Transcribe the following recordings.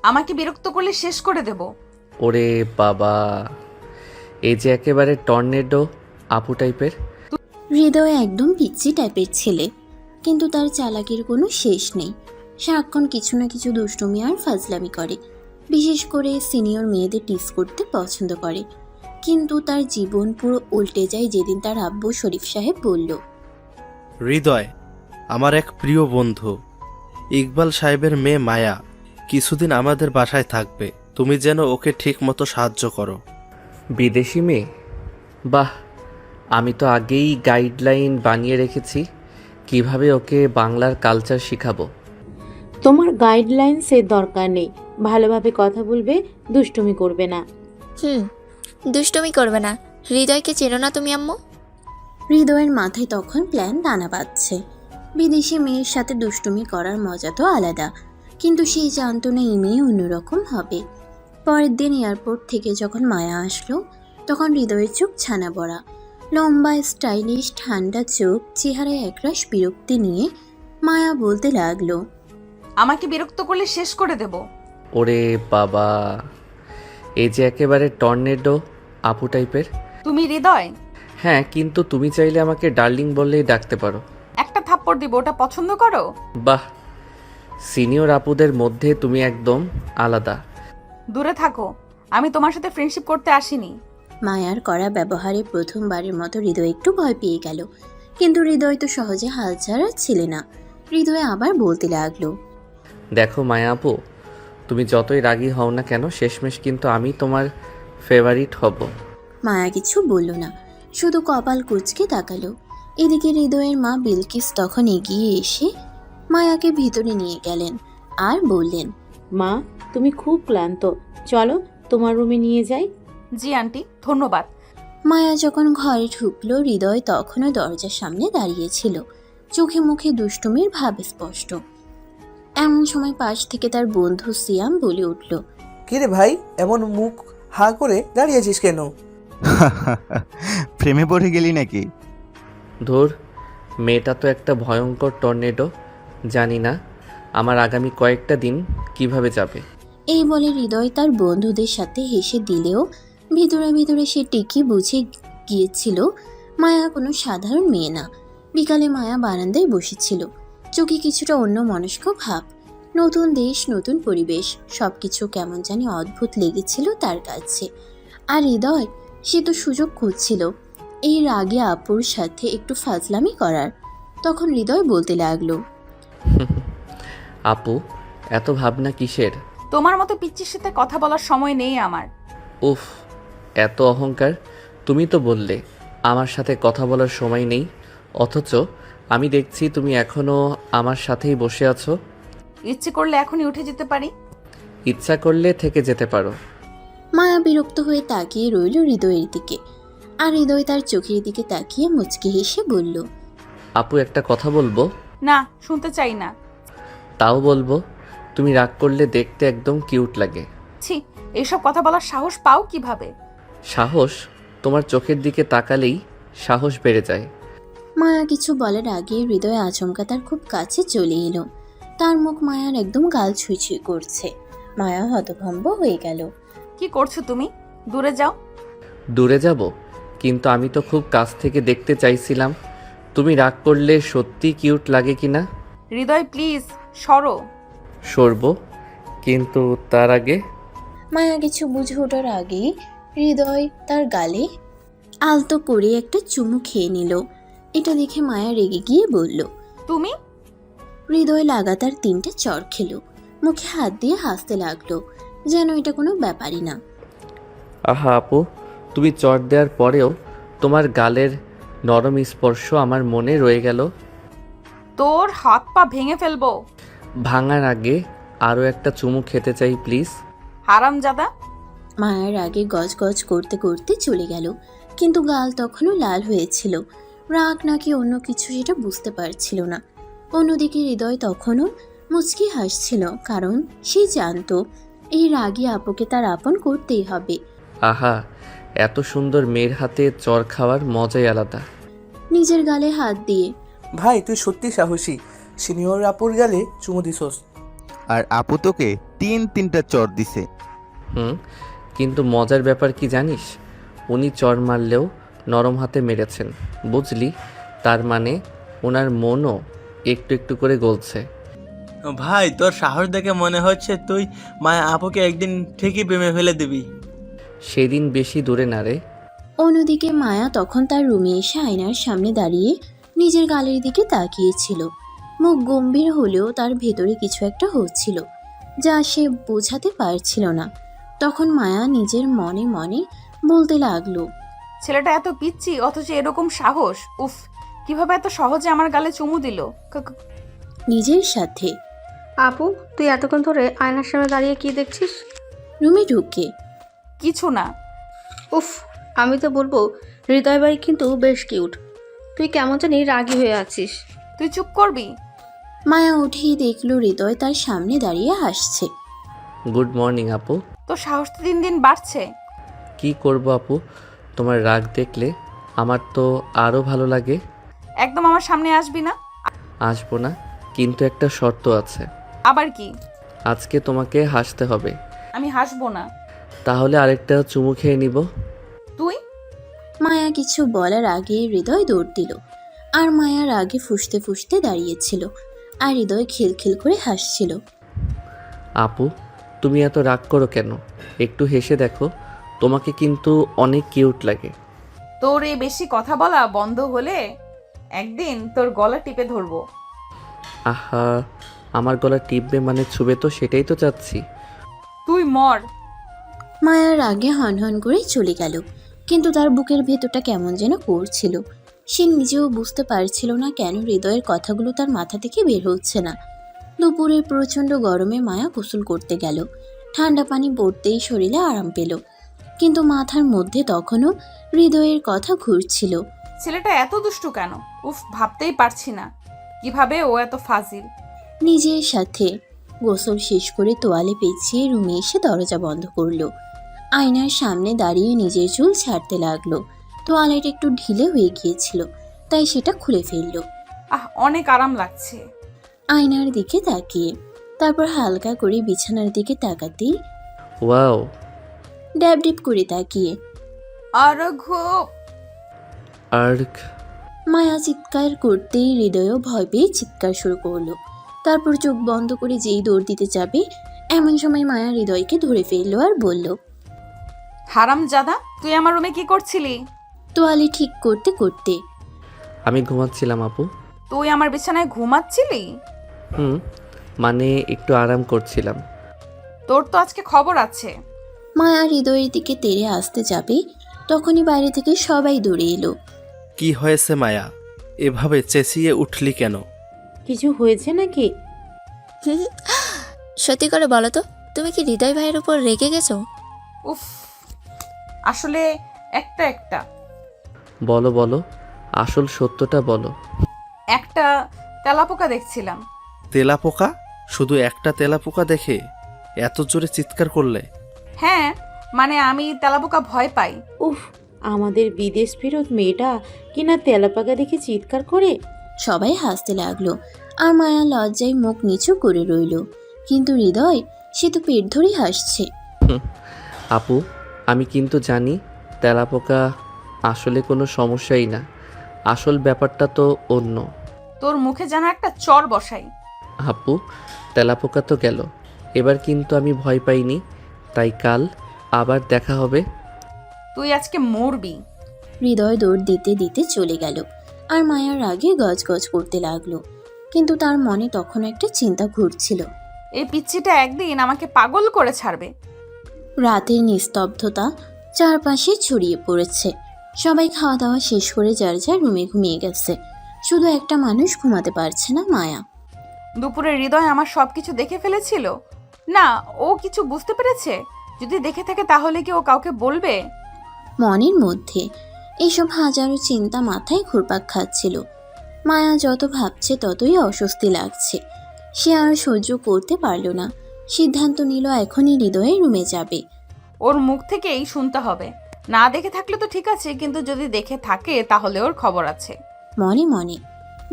আমাকে বিরক্ত করলে শেষ করে দেব। ওরে বাবা, এই যে একেবারে টর্নেডো আপু টাইপের। হৃদয় একদম পিচ্চি টাইপের ছেলে, কিন্তু তার চালাকির কোনো শেষ নেই। সারাক্ষণ কিছু না কিছু দুষ্টুমি আর ফাজলামি করে। বিশেষ করে সিনিয়র মেয়েদের টিস করতে পছন্দ করে। কিন্তু তার জীবন পুরো উল্টে যায় যেদিন তার আব্বু শরীফ সাহেব বলল, হৃদয়, আমার এক প্রিয় বন্ধু ইকবাল সাহেবের মেয়ে মায়া কিছুদিন আমাদের বাসায় থাকবে। তুমি যেন ওকে ঠিক মতো সাহায্য করো। বিদেশি মেয়ে? বাহ, আমি তো আগেই গাইডলাইন বানিয়ে রেখেছি কিভাবে ওকে বাংলার কালচার শেখাবো। তোমার গাইডলাইন্সের দরকার নেই। ভালোভাবে কথা বলবে, দুষ্টুমি করবে না। দুষ্টুমি করবে না। হৃদয়কে চেনো না তুমি আম্মু? হৃদয়ের মাথায় তখন প্ল্যান দানা বাঁধছে। বিদেশি মেয়ের সাথে দুষ্টুমি করার মজা তো আলাদা, কিন্তু সে জানতো না এই মেয়ে অন্যরকম হবে। পরের দিন এয়ারপোর্ট থেকে যখন মায়া আসলো, তখন হৃদয়ের চোখ ছানা বড়া। লম্বা, স্টাইলিশ, ঠান্ডা চোখ, চেহারায় একরাশ বিরক্তি নিয়ে মায়া বলতে লাগলো, আমাকে বিরক্ত করলে শেষ করে দেব। ওরে বাবা, এই যে একেবারে টর্নেডো আপু টাইপের। তুমি হৃদয়? হ্যাঁ, কিন্তু তুমি চাইলে আমাকে ডার্লিং বললেই ডাকতে পারো। একটা থাপ্পড় দিব, ওটা পছন্দ করো? বাহ, সিনিয়র আপুদের মধ্যে তুমি একদম আলাদা। দূরে থাকো, আমি তোমার সাথে ফ্রেন্ডশিপ করতে আসিনি। মায়ার করা ব্যবহারে প্রথমবারের মতো হৃদয় একটু ভয় পেয়ে গেল। কিন্তু হৃদয় তো সহজে হাল ছাড়ার ছিলে না। হৃদয় আবার বলতে লাগলো, দেখো মায়া আপু, তুমি যতই রাগী হও না কেন, শেষমেশ কিন্তু আমি তোমার ফেভারিট হব। মায়া কিছু বলল না, শুধু কপাল কুঁচকে তাকালো। এদিকে হৃদয়ের মা বিলকিস তখন এগিয়ে এসে মায়াকে ভিতরে নিয়ে গেলেন আর বললেন, মা, তুমি খুব ক্লান্ত, চলো তোমার রুমে নিয়ে যাই। জি আন্টি, ধন্যবাদ। মায়া যখন ঘরে ঢুকলো, হৃদয় তখনও দরজার সামনে দাঁড়িয়েছিল, চোখে মুখে দুষ্টুমির ভাব স্পষ্ট। এমন সময় পাশ থেকে তার বন্ধু সিয়াম বলে উঠল, কিরে ভাই, এমন মুখ হা করে দাঁড়িয়েছিস কেন? প্রেমে পড়ে গেলি নাকি? ধুর, মেয়েটা তো একটা ভয়ঙ্কর টর্নেডো। জানি না আমার আগামী কয়েকটা দিন কিভাবে যাবে। এই বলে হৃদয় তার বন্ধুদের সাথে হেসে দিলেও ভিতরে ভিতরে সে ঠিকই বুঝে গিয়েছিল মায়া কোনো সাধারণ মেয়ে না। বিকালে মায়া বারান্দায় বসেছিল, চোখে কিছুটা অন্য মনস্ক ভাব। নতুন দেশ, নতুন পরিবেশ, সবকিছু কেমন জানি অদ্ভুত লেগেছিল তার কাছে। আর হৃদয়, সে তো সুযোগ খুঁজছিল এই রাগে আপুর সাথে একটু ফাজলামি করার। তখন হৃদয় বলতে লাগলো, আপু, এত ভাবনা কিসের? তোমার মতো পিচ্চির সাথে কথা বলার সময় নেই আমার। উফ, এত অহংকার। তুমি তো বললে আমার সাথে কথা বলার সময় নেই, অথচ আমি দেখছি তুমি এখনো আমার সাথেই বসে আছো। ইচ্ছে করলে এখনই উঠে যেতে পারি। ইচ্ছা করলে থেকে যেতে পারো। মায়া বিরক্ত হয়ে তাকিয়ে রইল হৃদয়ের দিকে, আর হৃদয় তার চোখের দিকে তাকিয়ে মুচকি হেসে বলল, আপু, একটা কথা বলবো? না, শুনতে চাই না। তাও বলবো, তুমি রাগ করলে দেখতে একদম কিউট লাগে। ছি, এইসব কথা বলার সাহস পাও কিভাবে? সাহস? তোমার চোখের দিকে তাকালেই সাহস বেড়ে যায়। মায়া কিছু বলার আগে হৃদয় আচমকা তার খুব কাছে চলে এলো। তার মুখ মায়ার একদম গাল ছুঁই ছুঁই করছে। মায়া হতভম্ব হয়ে গেল। কি করছো তুমি? দূরে যাও। দূরে যাব? কিন্তু আমি তো খুব কাছ থেকে দেখতে চাইছিলাম তুমি রাগ করলে সত্যি কিউট লাগে কিনা। হৃদয় প্লিজ সরো। সরব, কিন্তু তার আগে। মায়া কিছু বুঝে ওঠার আগেই হৃদয় তার গালে আলতো করে একটা চুমু খেয়ে নিল। এটা দেখে মায়া রেগে গিয়ে বলল, তুমি? হৃদয় লাগাতার 3টে চড় খেলো, মুখে হাত দিয়ে হাসতে লাগলো, যেন এটা কোনো ব্যাপারই না। আহা আপু, তুমি চট দেওয়ার পরেও তোমার গালের নরম স্পর্শ আমার মনে রয়ে গেল। তোর হাত পা ভেঙে ফেলবো। ভাঙার আগে আরও একটা চুমু খেতে চাই প্লিজ। হারামজাদা। মায়ের আগে গজ গজ করতে করতে চলে গেল, কিন্তু গাল তখনও লাল হয়েছিল। রাগ নাকি অন্য কিছু সেটা বুঝতে পারছিল না। অন্যদিকে হৃদয় তখনও মুচকি হাসছিল, কারণ সে জানতো এই রাগী আপুকে তার আপন করতেই হবে। আহা, এত সুন্দর মেয়ের হাতে চর খাওয়ার মজাই আলাদা। নিজের গালে হাত দিয়ে, ভাই তুই সত্যি সাহসী, সিনিয়র আপুর গালে চুমু দিছস। আর আপু তোকে 3-3টা চর দিছে। হুম, কিন্তু মজার ব্যাপার কি জানিস? উনি চর মারলেও নরম হাতে মেরেছেন, বুঝলি? তার মানে ওনার মনও একটু একটু করে গলছে। ভাই তোর সাহস দেখে মনে হচ্ছে তুই মায়া আপুকে একদিন ঠিকই প্রেমে ফেলে দিবি। সেদিন বেশি দূরে না রে। অন্যদিকে মায়া তখন তার রুমে এসে আয়নার সামনে দাঁড়িয়ে নিজের গালের দিকে তাকিয়েছিল। মুখ গম্ভীর হলেও তার ভেতরে কিছু একটা হচ্ছিল, যা সে বোঝাতে পারছিল না। তখন মায়া নিজের মনে মনে বলতে লাগলো, ছেলেটা এত পিচ্ছি অথচ এরকম সাহস! উফ, কিভাবে এত সহজে আমার গালে চুমু দিল! নিজের সাথে। আপু, তুই এতক্ষণ ধরে আয়নার সামনে দাঁড়িয়ে কি দেখছিস? রুমে ঢুকে, কিছু না। উফ, আমি তো বলবো হৃদয় ভাই কিন্তু বেশ কিউট। তুই কেমন জানি রাগী হয়ে আছিস। তুই চুপ করবি? মায়া উঠেই দেখলো হৃদয় তার সামনে দাঁড়িয়ে হাসছে। গুড মর্নিং আপু। তোর সাহস তো দিন দিন বাড়ছে। কি করব আপু, তোমার রাগ দেখলে আমার তো আরও ভালো লাগে। একদম আমার সামনে আসবি না। আসবো না, কিন্তু একটা শর্ত আছে। আবার কি? আজকে তোমাকে হাসতে হবে। আমি হাসবো না। তাহলে আরেকটা চুমু খেয়ে নিব। তুই? মায়া কিছু বলার আগে হৃদয় দৌড় দিল, আর মায়ার আগে ফুঁসতে ফুঁসতে দাঁড়িয়েছিল, আর হৃদয় খিলখিল করে হাসছিল। আপু, তুমি এত রাগ করো কেন? একটু হেসে দেখো, তোমাকে কিন্তু অনেক কিউট লাগে। তোর এই বেশি কথা বলা বন্ধ হলে একদিন তোর গলা টিপে ধরবো। আহা, আমার গলা টিপবে মানে ছুবে? তো সেটাই তো চাচ্ছি। তুই মর। মায়ার আগে হনহন করে চলে গেল, কিন্তু তার বুকের ভেতরটা কেমন যেন করছিল। সে নিজেও বুঝতে পারছিল না কেন হৃদয়ের কথাগুলো তার মাথা থেকে বের হচ্ছে না। দুপুরের প্রচণ্ড গরমে মায়া গোসল করতে গেল। ঠান্ডা পানি পড়তেই শরীরে আরাম পেল, কিন্তু মাথার মধ্যে তখনও হৃদয়ের কথা ঘুরছিল। ছেলেটা এত দুষ্টু কেন? উফ, ভাবতেই পারছি না কিভাবে ও এত ফাজিল। নিজের সাথে গোসল শেষ করে তোয়ালে পেঁচিয়ে রুমে এসে দরজা বন্ধ করলো। আয়নার সামনে দাঁড়িয়ে নিজের চুল ছাড়তে লাগলো। তোয়ালেটা একটু ঢিলে হয়ে গিয়েছিল, তাই সেটা খুলে ফেললো। অনেক আরাম লাগছে। আয়নার দিকে তাকিয়ে তারপর হালকা করে বিছানার দিকে তাকাতেই ওয়াও। ড্যাব ডিপ করে তাকিয়ে আর খুব আর মায়া চিৎকার করতেই হৃদয়ও ভয় পেয়ে চিৎকার শুরু করলো। তারপর চোখ বন্ধ করে যেই দৌড় দিতে যাবে, এমন সময় মায়া হৃদয়কে ধরে ফেললো আর বলল, হারামজাদা, তুই আমার রুমে কি করছিলি? তোয়ালে ঠিক করতে করতে। আমি ঘুমাচ্ছিলাম আপু। তুই আমার বিছানায় ঘুমাচ্ছিলি? হুম, মানে একটু আরাম করছিলাম। তোর তো আজকে খবর আছে। মায়া হৃদয়ের দিকে তেড়ে আসতে যাবে, তখনই বাইরে থেকে সবাই দৌড়ে এলো। কি হয়েছে মায়া, এভাবে চেঁচিয়ে উঠলি কেন? কিছু হয়েছে নাকি? সত্যি করে বলো তো, তুমি কি হৃদয় ভাইয়ের উপর রেগে গেছো? উফ, আসলে একটা বলো বলো, আসল সত্যটা বলো। একটা তেলাপোকা দেখছিলাম। তেলাপোকা? শুধু একটা তেলাপোকা দেখে এত জোরে চিৎকার করলে? হ্যাঁ, মানে আমি তেলাপোকা ভয় পাই। উফ, আমাদের বিদেশ ফেরত মেয়েটা কিনা তেলাপাকা দেখে চিৎকার করে। সবাই হাসতে লাগলো, আর মায়া লজ্জায় মুখ নিচু করে রইল। কিন্তু হৃদয়, সে তো পেট ধরেই হাসছে। আপু, আমি কিন্তু জানি তেলাপোকা আসলে কোনো সমস্যাই না। আসল ব্যাপারটা তো অন্য। তোর মুখে যেন একটা চর বসাই। আপু, তেলাপোকা তো গেল, এবার কিন্তু আমি ভয় পাইনি, তাই কাল আবার দেখা হবে। তুই আজকে মরবি। হৃদয় দৌড় দিতে দিতে চলে গেল, আর মায়ার আগে গজগজ করতে লাগলো। কিন্তু তার মনে তখন একটা চিন্তা ঘুরছিল। এই পিচ্চিটা একদিন আমাকে পাগল করে ছাড়বে। রাতের নিস্তব্ধতা চারপাশে ছড়িয়ে পড়েছে। সবাই খাওয়া দাওয়া শেষ করে যার যার রুমে ঘুমিয়ে গেছে। শুধু একটা মানুষ ঘুমাতে পারছে না, মায়া। দুপুরে হৃদয় আমার সবকিছু দেখে ফেলেছিল না? ও কিছু বুঝতে পেরেছে? যদি দেখে থাকে তাহলে কি ও কাউকে বলবে? মনের মধ্যে এইসব হাজারো চিন্তা মাথায় ঘুরপাক খাচ্ছিল। মায়া যত ভাবছে ততই অস্বস্তি লাগছে। সে আর সহ্য করতে পারল না। সিদ্ধান্ত নিল এখনই হৃদয়ের রুমে যাবে। ওর মুখ থেকেই শুনতে হবে। না দেখে থাকলে তো ঠিক আছে, কিন্তু যদি দেখে থাকে তাহলে ওর খবর আছে। মনে মনে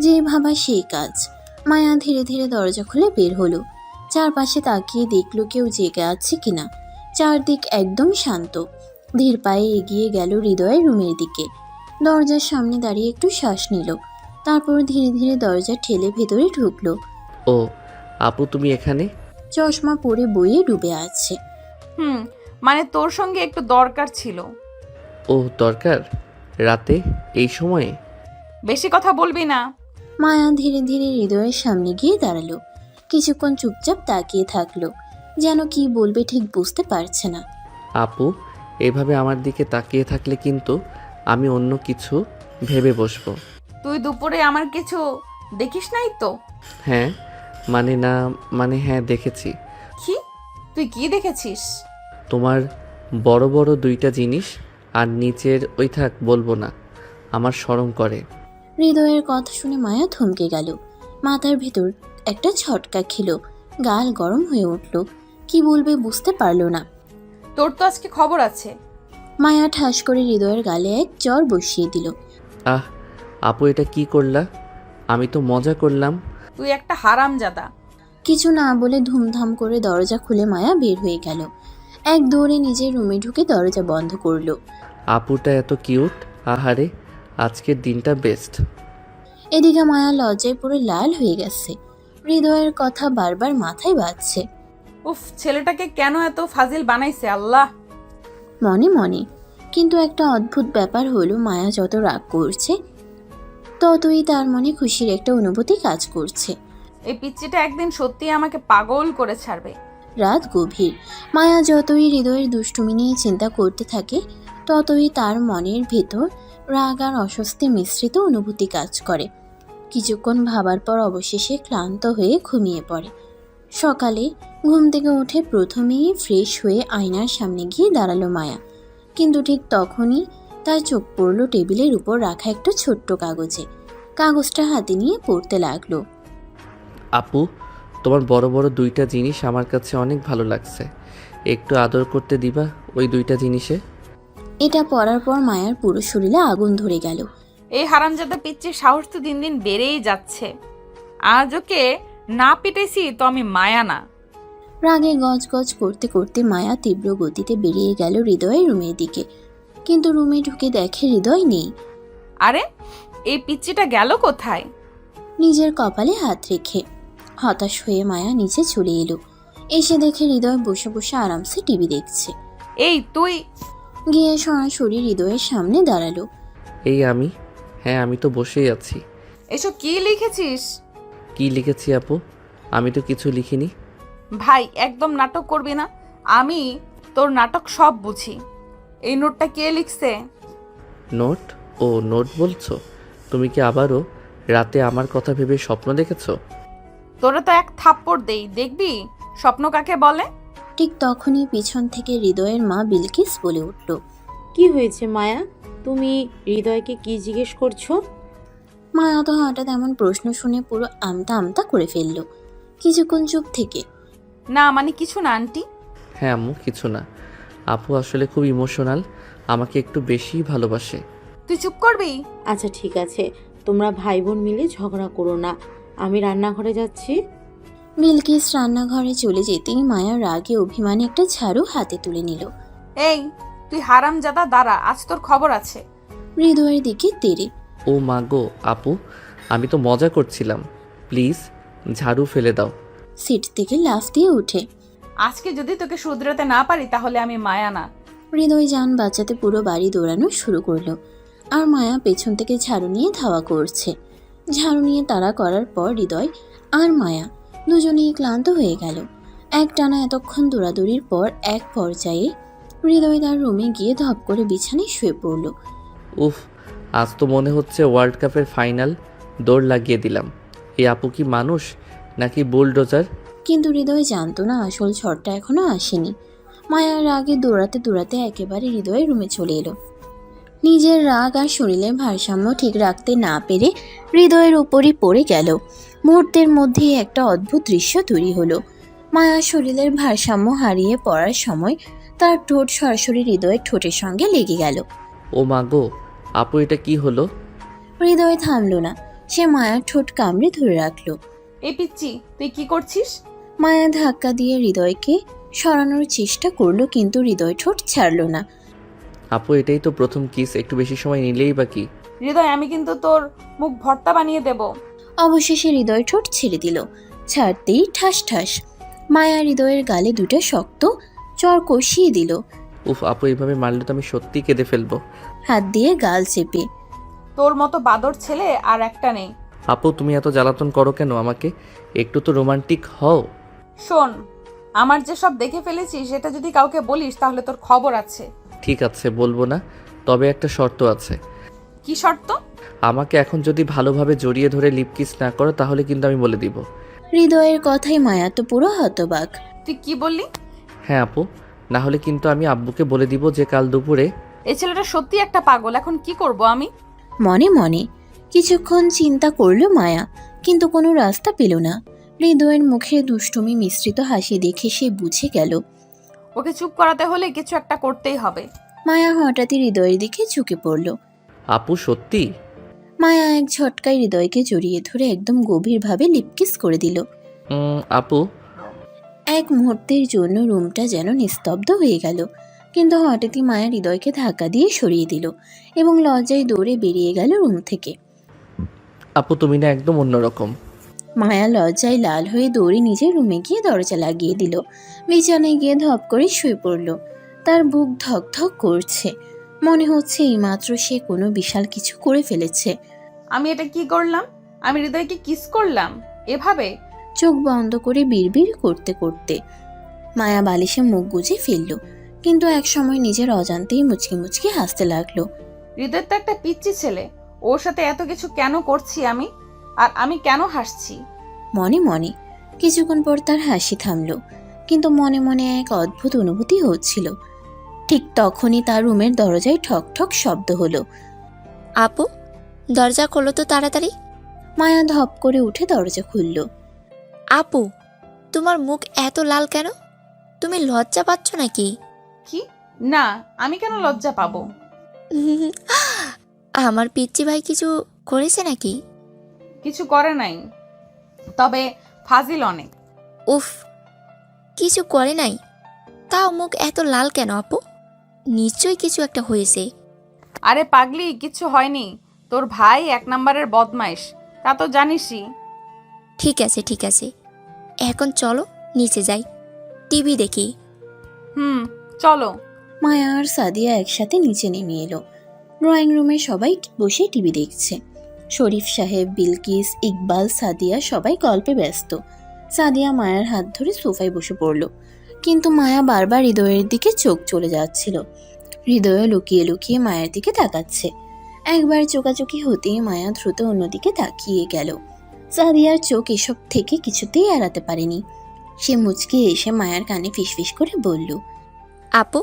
যে ভাবা সেই কাজ। মায়া ধীরে ধীরে দরজা খুলে বের হলো। চারপাশে তাকিয়ে দেখলো কেউ জেগে আছে কিনা। চারদিক একদম শান্ত। ধীর পায়ে এগিয়ে গেল হৃদয়ের রুমের দিকে। দরজার সামনে দাঁড়িয়ে একটু শ্বাস নিল, তারপর ধীরে ধীরে দরজা ঠেলে ভেতরে ঢুকলো। ও আপু, তুমি এখানে? চশমা পরে বইয়ে ডুবে আছে। মানে তোর সঙ্গে একটু দরকার ছিল। ও দরকার? রাতে এই সময়ে? বেশি কথা বলবি না। মায়া ধীরে ধীরে হৃদয়ের সামনে গিয়ে দাঁড়ালো। কিছুক্ষণ চুপচাপ তাকিয়ে থাকলো, যেন কি বলবে ঠিক বুঝতে পারছে না। আপু, এভাবে আমার দিকে তাকিয়ে থাকলে কিন্তু আমি অন্য কিছু ভেবে বসবো। তুই দুপুরে আমার কিছু দেখিস নাই তো? হ্যাঁ মানে হ্যাঁ দেখেছি। কি? তুই কি দেখেছিস? তোমার বড় বড় দুইটা জিনিস, আর নিচের ওই থাক বলবো না, আমার শরম করে। হৃদয়ের কথা শুনে মায়া থমকে গেল। মাথার ভেতর একটা ছটকা খেলো, গাল গরম হয়ে উঠল। কি বলবে বুঝতে পারল না। তোর তো আজকে খবর আছে। মায়া ঠাস করে হৃদয়ের গালে এক চর বসিয়ে দিল। আহ আপু, এটা কি করলা? আমি তো মজা করলাম। তুই একটা হারামজাদা। কিছু না বলে ধুমধাম করে দরজা খুলে মায়া বের হয়ে গেল। এক দৌড়ে নিজের রুমে ঢুকে দরজা বন্ধ করলো। আপুটা এত কিউট, আহারে আজকের দিনটা বেস্ট। এদিকে মায়া লজ্জায় পুরো লাল হয়ে গেছে। হৃদয়ের কথা বারবার মাথায় বাজছে উফ, ছেলেটাকে কেন এত ফাজিল বানাইছে আল্লাহ। মনে মনে। কিন্তু একটা অদ্ভুত ব্যাপার হলো, মায়া যত রাগ করছে ততই তার মনে খুশির একটা অনুভূতি কাজ করছে। এই পিচ্চিটা একদিন সত্যি আমাকে পাগল করে ছাড়বে। রাত গভীর। মায়া যতই হৃদয়ের দুষ্টুমি নিয়ে চিন্তা করতে থাকে, ততই তার মনের ভেতর রাগ আর অস্বস্তি মিশ্রিত অনুভূতি কাজ করে। কিছুক্ষণ ভাবার পর অবশেষে ক্লান্ত হয়ে ঘুমিয়ে পড়ে। সকালে ঘুম থেকে উঠে প্রথমেই ফ্রেশ হয়ে আয়নার সামনে গিয়ে দাঁড়ালো মায়া। কিন্তু ঠিক তখনই তার চোখ পড়ল টেবিলের উপর রাখা একটা ছোট্ট কাগজে। কাগজটা হাতে নিয়ে পড়তে লাগলো। আপু, তোমার বড় বড় দুইটা জিনিস আমার কাছে অনেক ভালো লাগছে, একটু আদর করতে দিবা ওই দুইটা জিনিসে? এটা পড়ার পর মায়ার পুরো শরীরে আগুন ধরে গেল। এই হারামজাদা পিচ্চির সাহস তো দিন দিন বেড়েই যাচ্ছে। আজ ওকে না পিটেছি তো আমি মায়া না। রাগে গজগজ করতে করতে মায়া তীব্র গতিতে বেরিয়ে গেল হৃদয়ের রুমের দিকে। কিন্তু রুমে ঢুকে দেখে হৃদয় নেই। আরে, এই পিচ্চিটা গেল কোথায়? নিজের কপালে হাত রেখে হতাশ হয়ে মায়া নিচে চলে এলো। এসে দেখে হৃদয় বসে বসে আরামসে টিভি দেখছে। এই তুই? গিয়ে সরাসরি হৃদয়ের সামনে দাঁড়ালো। এই আমি? হ্যাঁ, আমি তো বসেই আছি। এসব কি লিখেছিস? কি লিখেছি আপু? আমি তো কিছু লিখিনি। ভাই, একদম নাটক করবি না। আমি তোর নাটক সব বুঝি। এই নোটটা কে লিখছে? নোট? ও নোট বলছো? তুমি কি আবারও রাতে আমার কথা ভেবে স্বপ্ন দেখেছো? তোরা তো এক থাপ্পড় দেই, দেখবি স্বপ্ন কাকে বলে। ঠিক তখনই পিছন থেকে হৃদয়ের মা বিলকিস বলে উঠল। কি হয়েছে মায়া? তুমি হৃদয়কে কি জিজ্ঞেস করছো? মায়া তো হঠাৎ এমন প্রশ্ন শুনে পুরো আমতা আমতা করে ফেললো। কিছুক্ষণ চুপ থেকে, না মানে কিছু না আন্টি। হ্যাঁ আম্মু, কিছু না। আপু আসলে খুব ইমোশনাল, আমাকে একটু বেশি ভালোবাসে। তুই চুপ করবি? আচ্ছা ঠিক আছে, তোমরা ভাই বোন মিলে ঝগড়া করো না, আমি রান্নাঘরে যাচ্ছি। বিলকিস রান্নাঘরে চলে যেতেই মায়া রাগে অভিমানে একটা ঝাড়ু হাতে তুলে নিল। এই তুই হারামজাদা, দাঁড়া, আজ তোর খবর আছে। হৃদয়ের দিকে তেড়ে, ও মা গো আপু, আমি তো মজা করছিলাম, প্লিজ ঝাড়ু ফেলে দাও। সিট থেকে লাফ দিয়ে উঠে। আজকে যদি তোকে শুধরাতে না পারি তাহলে আমি মায়া না। হৃদয় যান বাঁচাতে পুরো বাড়ি দৌড়ানো শুরু করলো। আর মায়া পেছন থেকে ঝাড়ু নিয়ে ধাওয়া করছে। ঝাড়ু নিয়ে তাড়া করার পর হৃদয় আর মায়া দুজনেই ক্লান্ত হয়ে গেল। একটানা এতক্ষণ দৌড়াদৌড়ির পর এক পর্যায়ে হৃদয় তার রুমে গিয়ে ধপ করে বিছানায় শুয়ে পড়ল। উফ, আজ তো মনে হচ্ছে ওয়ার্ল্ড কাপের ফাইনাল দৌড় লাগিয়ে দিলাম। এই আপু কি মানুষ নাকি বুলডোজার? কিন্তু হৃদয় জানতো না আসল ঝড়টা এখনো আসেনি। মায়ার রাগে দৌড়াতে দৌড়াতে একেবারে হৃদয়ের রুমে চলে এলো। নিজের রাগ আর শরীরের ভারসাম্য ঠিক রাখতে না পেরে হৃদয়ের উপরই পড়ে গেল। মুহূর্তের মধ্যেই একটা অদ্ভুত দৃশ্য তৈরি হলো। মায়ার শরীরের ভারসাম্য হারিয়ে পড়ার সময় তার ঠোঁট সরাসরি হৃদয়ের ঠোঁটের সঙ্গে লেগে গেল। ও মা গো আপু, এটা কি হলো? হৃদয় থামল না, সে মায়ার ঠোঁট কামড়ে ধরে রাখলো। এই পিচ্চি, তুই কি করছিস? মায়া ধাক্কা দিয়ে হৃদয়কে সরানোর চেষ্টা করলো, কিন্তু হৃদয় ঠোঁট ছাড়লো না। আপু এটাই তো প্রথম কিস, একটু বেশি সময় নিলেই বা কি। হৃদয়, আমি কিন্তু তোর মুখ ভর্তা বানিয়ে দেব। অবশেষে হৃদয় ঠোঁট ছেড়ে দিল। ছাড়তেই ঠাস ঠাস মায়া হৃদয়ের গালে দুটো শক্ত চর কষিয়ে দিল, উফ আপু এইভাবে মারলে তো আমি সত্যি কেঁদে ফেলবো। হাত দিয়ে গাল চেপে। তোর মতো বাদর ছেলে আর একটা নেই। আপু তুমি এত জ্বালাতন করো কেন আমাকে? একটু তো রোমান্টিক হও। শোন, আমার যে সব দেখে ফেলেছি সেটা যদি কাউকে বলিস তাহলে তোর খবর আছে। ঠিক আছে বলবো না, তবে একটা শর্ত আছে। কি শর্ত? আমাকে এখন যদি ভালোভাবে জড়িয়ে ধরে লিপ কিস না করো তাহলে কিন্তু আমি বলে দিব। হৃদয়ের কথাই মায়া তো পুরো হতবাক। তুই কি বললি? হ্যাঁ আপু, না হলে কিন্তু আমি আব্বুকে বলে দিব যে কাল দুপুরে। এই ছেলেটা সত্যি একটা পাগল, এখন কি করব আমি? মনে মনে কিছুক্ষণ চিন্তা করলো মায়া, কিন্তু কোনো রাস্তা পেল না। হৃদয়ের মুখে দুষ্টুমি মিশ্রিত হাসি দেখে সে বুঝে গেল ওকে চুপ করাতে হলে কিছু একটা করতেই হবে। মায়া হঠাৎই হৃদয়ের দিকে ঝুঁকে পড়ল। আপু সত্যি? মায়া এক ঝটকায় হৃদয়কে জড়িয়ে ধরে একদম গভীরভাবে লিপকিস করে দিল। আপু। এক মুহূর্তের জন্য রুমটা যেন নিস্তব্ধ হয়ে গেল, কিন্তু হঠাৎই মায়া হৃদয়কে ধাক্কা দিয়ে সরিয়ে দিল এবং লজ্জায় দৌড়ে বেরিয়ে গেল রুম থেকে। আপু তুমি না একদম অন্যরকম। মায়া লজ্জায় লাল হয়ে দৌড়ে নিজের রুমে গিয়ে দরজা লাগিয়ে দিল। বিছানায় গিয়ে ধপ করে শুয়ে পড়ল। তার বুক ধক ধক করছে, মনে হচ্ছে এইমাত্র সে কোনো বিশাল কিছু করে ফেলেছে। আমি এটা কি করলাম? আমি হৃদয়কে কিস করলাম এভাবে? চোখ বন্ধ করে বিড়বিড় করতে করতে মায়া বালিশে মুখ গুজে ফেলল, কিন্তু একসময় নিজের অজান্তেই মুচকি মুচকি হাসতে লাগলো। হৃদয় তো একটা পিচ্চি ছেলে, ওর সাথে এত কিছু কেন করছি আমি? আর আমি কেন হাসছি? মনে মনে কিছুক্ষণ পর তার হাসি থামলো, কিন্তু মনে মনে এক অদ্ভুত অনুভূতি হচ্ছিল। ঠিক তখনই তার রুমের দরজায় ঠক ঠক শব্দ হলো। আপু, দরজা খোলো তো তাড়াতাড়ি। মায়া ধপ করে উঠে দরজা খুলল। আপু, তোমার মুখ এত লাল কেন? তুমি লজ্জা পাচ্ছ নাকি? কি? না, আমি কেন লজ্জা পাবো? আমার পিচ্চি ভাই কিছু করেছে নাকি? কিছু করে নাই, তবে ফাজিল অনেক। উফ, কিছু করে নাই, তাও মুখ এত লাল কেন আপু? নিশ্চয়ই কিছু একটা হয়েছে। আরে পাগলি, কিছু হয়নি। তোর ভাই এক নম্বরের বদমাইশ, তা তো জানিসই। ঠিক আছে ঠিক আছে, এখন চলো নিচে যাই, টিভি দেখি। চলো। মায়া আর সাদিয়া একসাথে নিচে নেমে এলো। ড্রয়িং রুমে সবাই বসে টিভি দেখছে। শরীফ সাহেব, বিলকিস, ইকবাল, সাদিয়া সবাই গল্পে ব্যস্ত। সাদিয়া মায়ার হাত ধরে সোফায় বসে পড়ল, কিন্তু মায়া বারবার হৃদয়ের দিকে চোখ চলে যাচ্ছিল। হৃদয় লুকিয়ে লুকিয়ে মায়ের দিকে তাকাচ্ছে। একবার চোকাচোকি হতেই মায়া দ্রুত অন্যদিকে তাকিয়ে গেল। সাদিয়ার চোখ এসব থেকে কিছুতেই এড়াতে পারেনি। সে মুচকি এসে মায়ার কানে ফিসফিস করে বলল, আপু,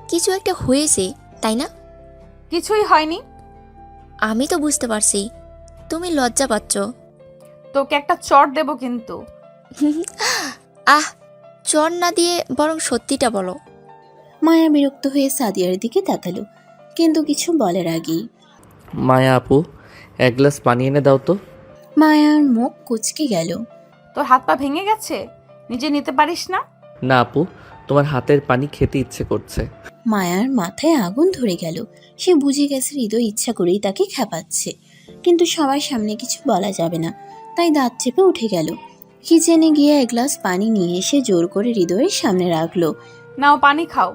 কিছু একটা হয়েছে তাই না? কিছুই হয়নি। আমি তো বুঝতে পারছি তুমি লজ্জা পাচ্ছ। তোকে একটা চড় দেব কিন্তু। আহ, চর না দিয়ে বরং সত্যিটা বলো। মায়া বিরক্ত হয়ে সাদিয়ার দিকে তাকালো, কিন্তু কিছু বলার আগেই মায়া আপু, এক গ্লাস পানি এনে দাও তো। মায়ার মুখ কুঁচকে গেল। তোর হাত পা ভেঙে গেছে, নিজে নিতে পারিস না? না আপু, তোমার হাতের পানি খেতে ইচ্ছে করছে। মায়ার মাথায় আগুন ধরে গেল। সে বুঝে গেছে হৃদয় ইচ্ছা করেই তাকে খেপাচ্ছে, কিন্তু সবার সামনে কিছু বলা যাবে না, তাই দাঁত চেপে উঠে গেল। কিচেনে গিয়ে এক গ্লাস পানি নিয়ে এসে জোর করে হৃদয়ের সামনে রাখলো। নাও পানি খাও।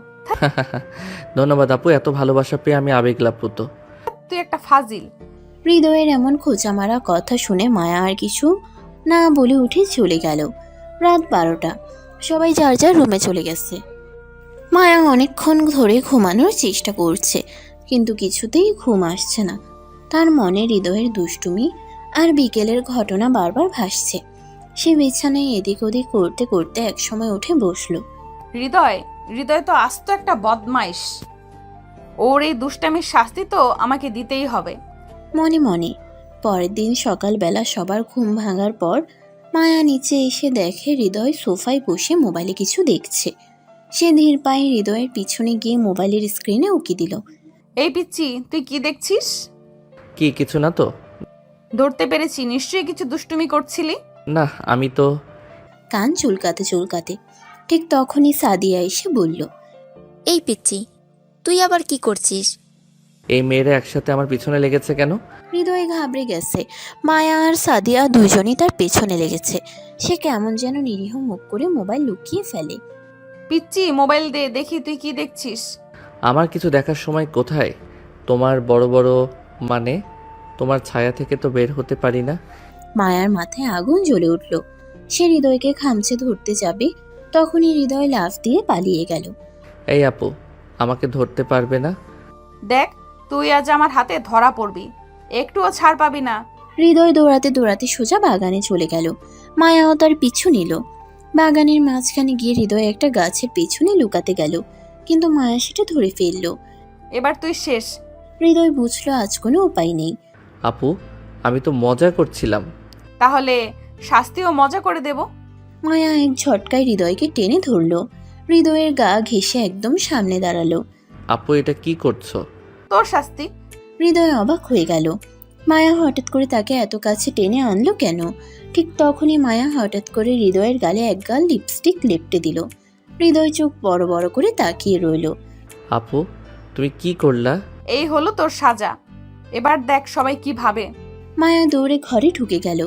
ধন্যবাদ আপু, এত ভালোবাসা পেয়ে আমি আবেগলাপ্লুত। তুই একটা ফাজিল। হৃদয়ের এমন খোঁচা মারা কথা শুনে মায়া আর কিছু না বলে উঠে চলে গেল। রাত 12টা, সবাই যার যার রুমে চলে গেছে। মায়া অনেকক্ষণ ধরে ঘুমানোর চেষ্টা করছে, কিন্তু কিছুতেই ঘুম আসছে না। তার মনে হৃদয়ের দুষ্টুমি আর বিকেলের ঘটনা বারবার ভাসছে। সে বিছানায় এদিক ওদিক করতে করতে একসময় উঠে বসলো। হৃদয় তো আস্ত একটা বদমাইশ। ওর এই দুষ্টামির শাস্তি তো আমাকে দিতেই হবে। মনে মনে পরের দিন সকালবেলা সবার ঘুম ভাঙার পর মায়া নিচে এসে দেখে হৃদয় সোফায় বসে মোবাইলে কিছু দেখছে। সে ধীর পায়ে হৃদয়ের পিছনে গিয়ে মোবাইলের স্ক্রিনে উকি দিল। এই পিচ্চি, তুই কি দেখছিস? কি কিছু না তো? ধরতে পেরেছি, নিশ্চয়ই কিছু দুষ্টুমি করছিলি। না আমি তো। কান চুলকাতে চুলকাতে। ঠিক তখনই সাদিয়া এসে বলল, এই পিচ্ছি, তুই আবার কি করছিস? এই মেয়েরা একসাথে আমার পিছনে লেগেছে কেন? হৃদয় ঘাবড়ে গেছে। মায়া আর সাদিয়া দুজনই তার পেছনে লেগেছে। সে কেমন যেন নিরীহ মুখ করে মোবাইল লুকিয়ে ফেলে। পিচ্চি, মোবাইল দে, দেখি তুই কি দেখছিস। আমার কিছু দেখার সময় কোথায়? তোমার বড় বড় মানে তোমার ছায়া থেকে তো বের হতে পারি না। মায়ার মাথায় আগুন জ্বলে উঠল। সে হৃদয়কে খামচে ধরতে যাবে, তখনই হৃদয় লাফ দিয়ে পালিয়ে গেল। এই আপু, আমাকে ধরতে পারবে না? দেখ, তুই আজ আমার হাতে ধরা পড়বি, একটুও ছাড় পাবি না। হৃদয় দৌড়াতে দৌড়াতে সোজা বাগানে চলে গেল। মায়াও তার পিছু নিল। বাগানের মাঝখানে গিয়ে হৃদয় একটা গাছের পেছনে লুকাতে গেল, কিন্তু মায়া সেটা ধরে ফেলল। এবার তুই শেষ। হৃদয় বুঝলো আজ কোনো উপায় নেই। আপু, আমি তো মজা করছিলাম। তাহলে শাস্তিও মজা করে দেব। মায়া এক ঝটকায় হৃদয়কে টেনে ধরল। হৃদয়ের গা ঘেঁষে একদম সামনে দাঁড়ালো। আপু, এটা কি করছো? তোর শাস্তি। হৃদয় অবাক হয়ে গেল। মায়া হঠাৎ করে তাকে এত কাছে টেনে আনলো কেন? ঠিক তখনই মায়া হঠাৎ করে হৃদয়ের গালে এক গাল লিপস্টিক লেপটে দিল। হৃদয় চোখ বড় বড় করে তাকিয়ে রইল। আপু, তুমি কি করলা? এই হলো তোর সাজা, এবার দেখ সবাই কি ভাবে। মায়া দৌড়ে ঘরে ঢুকে গেল,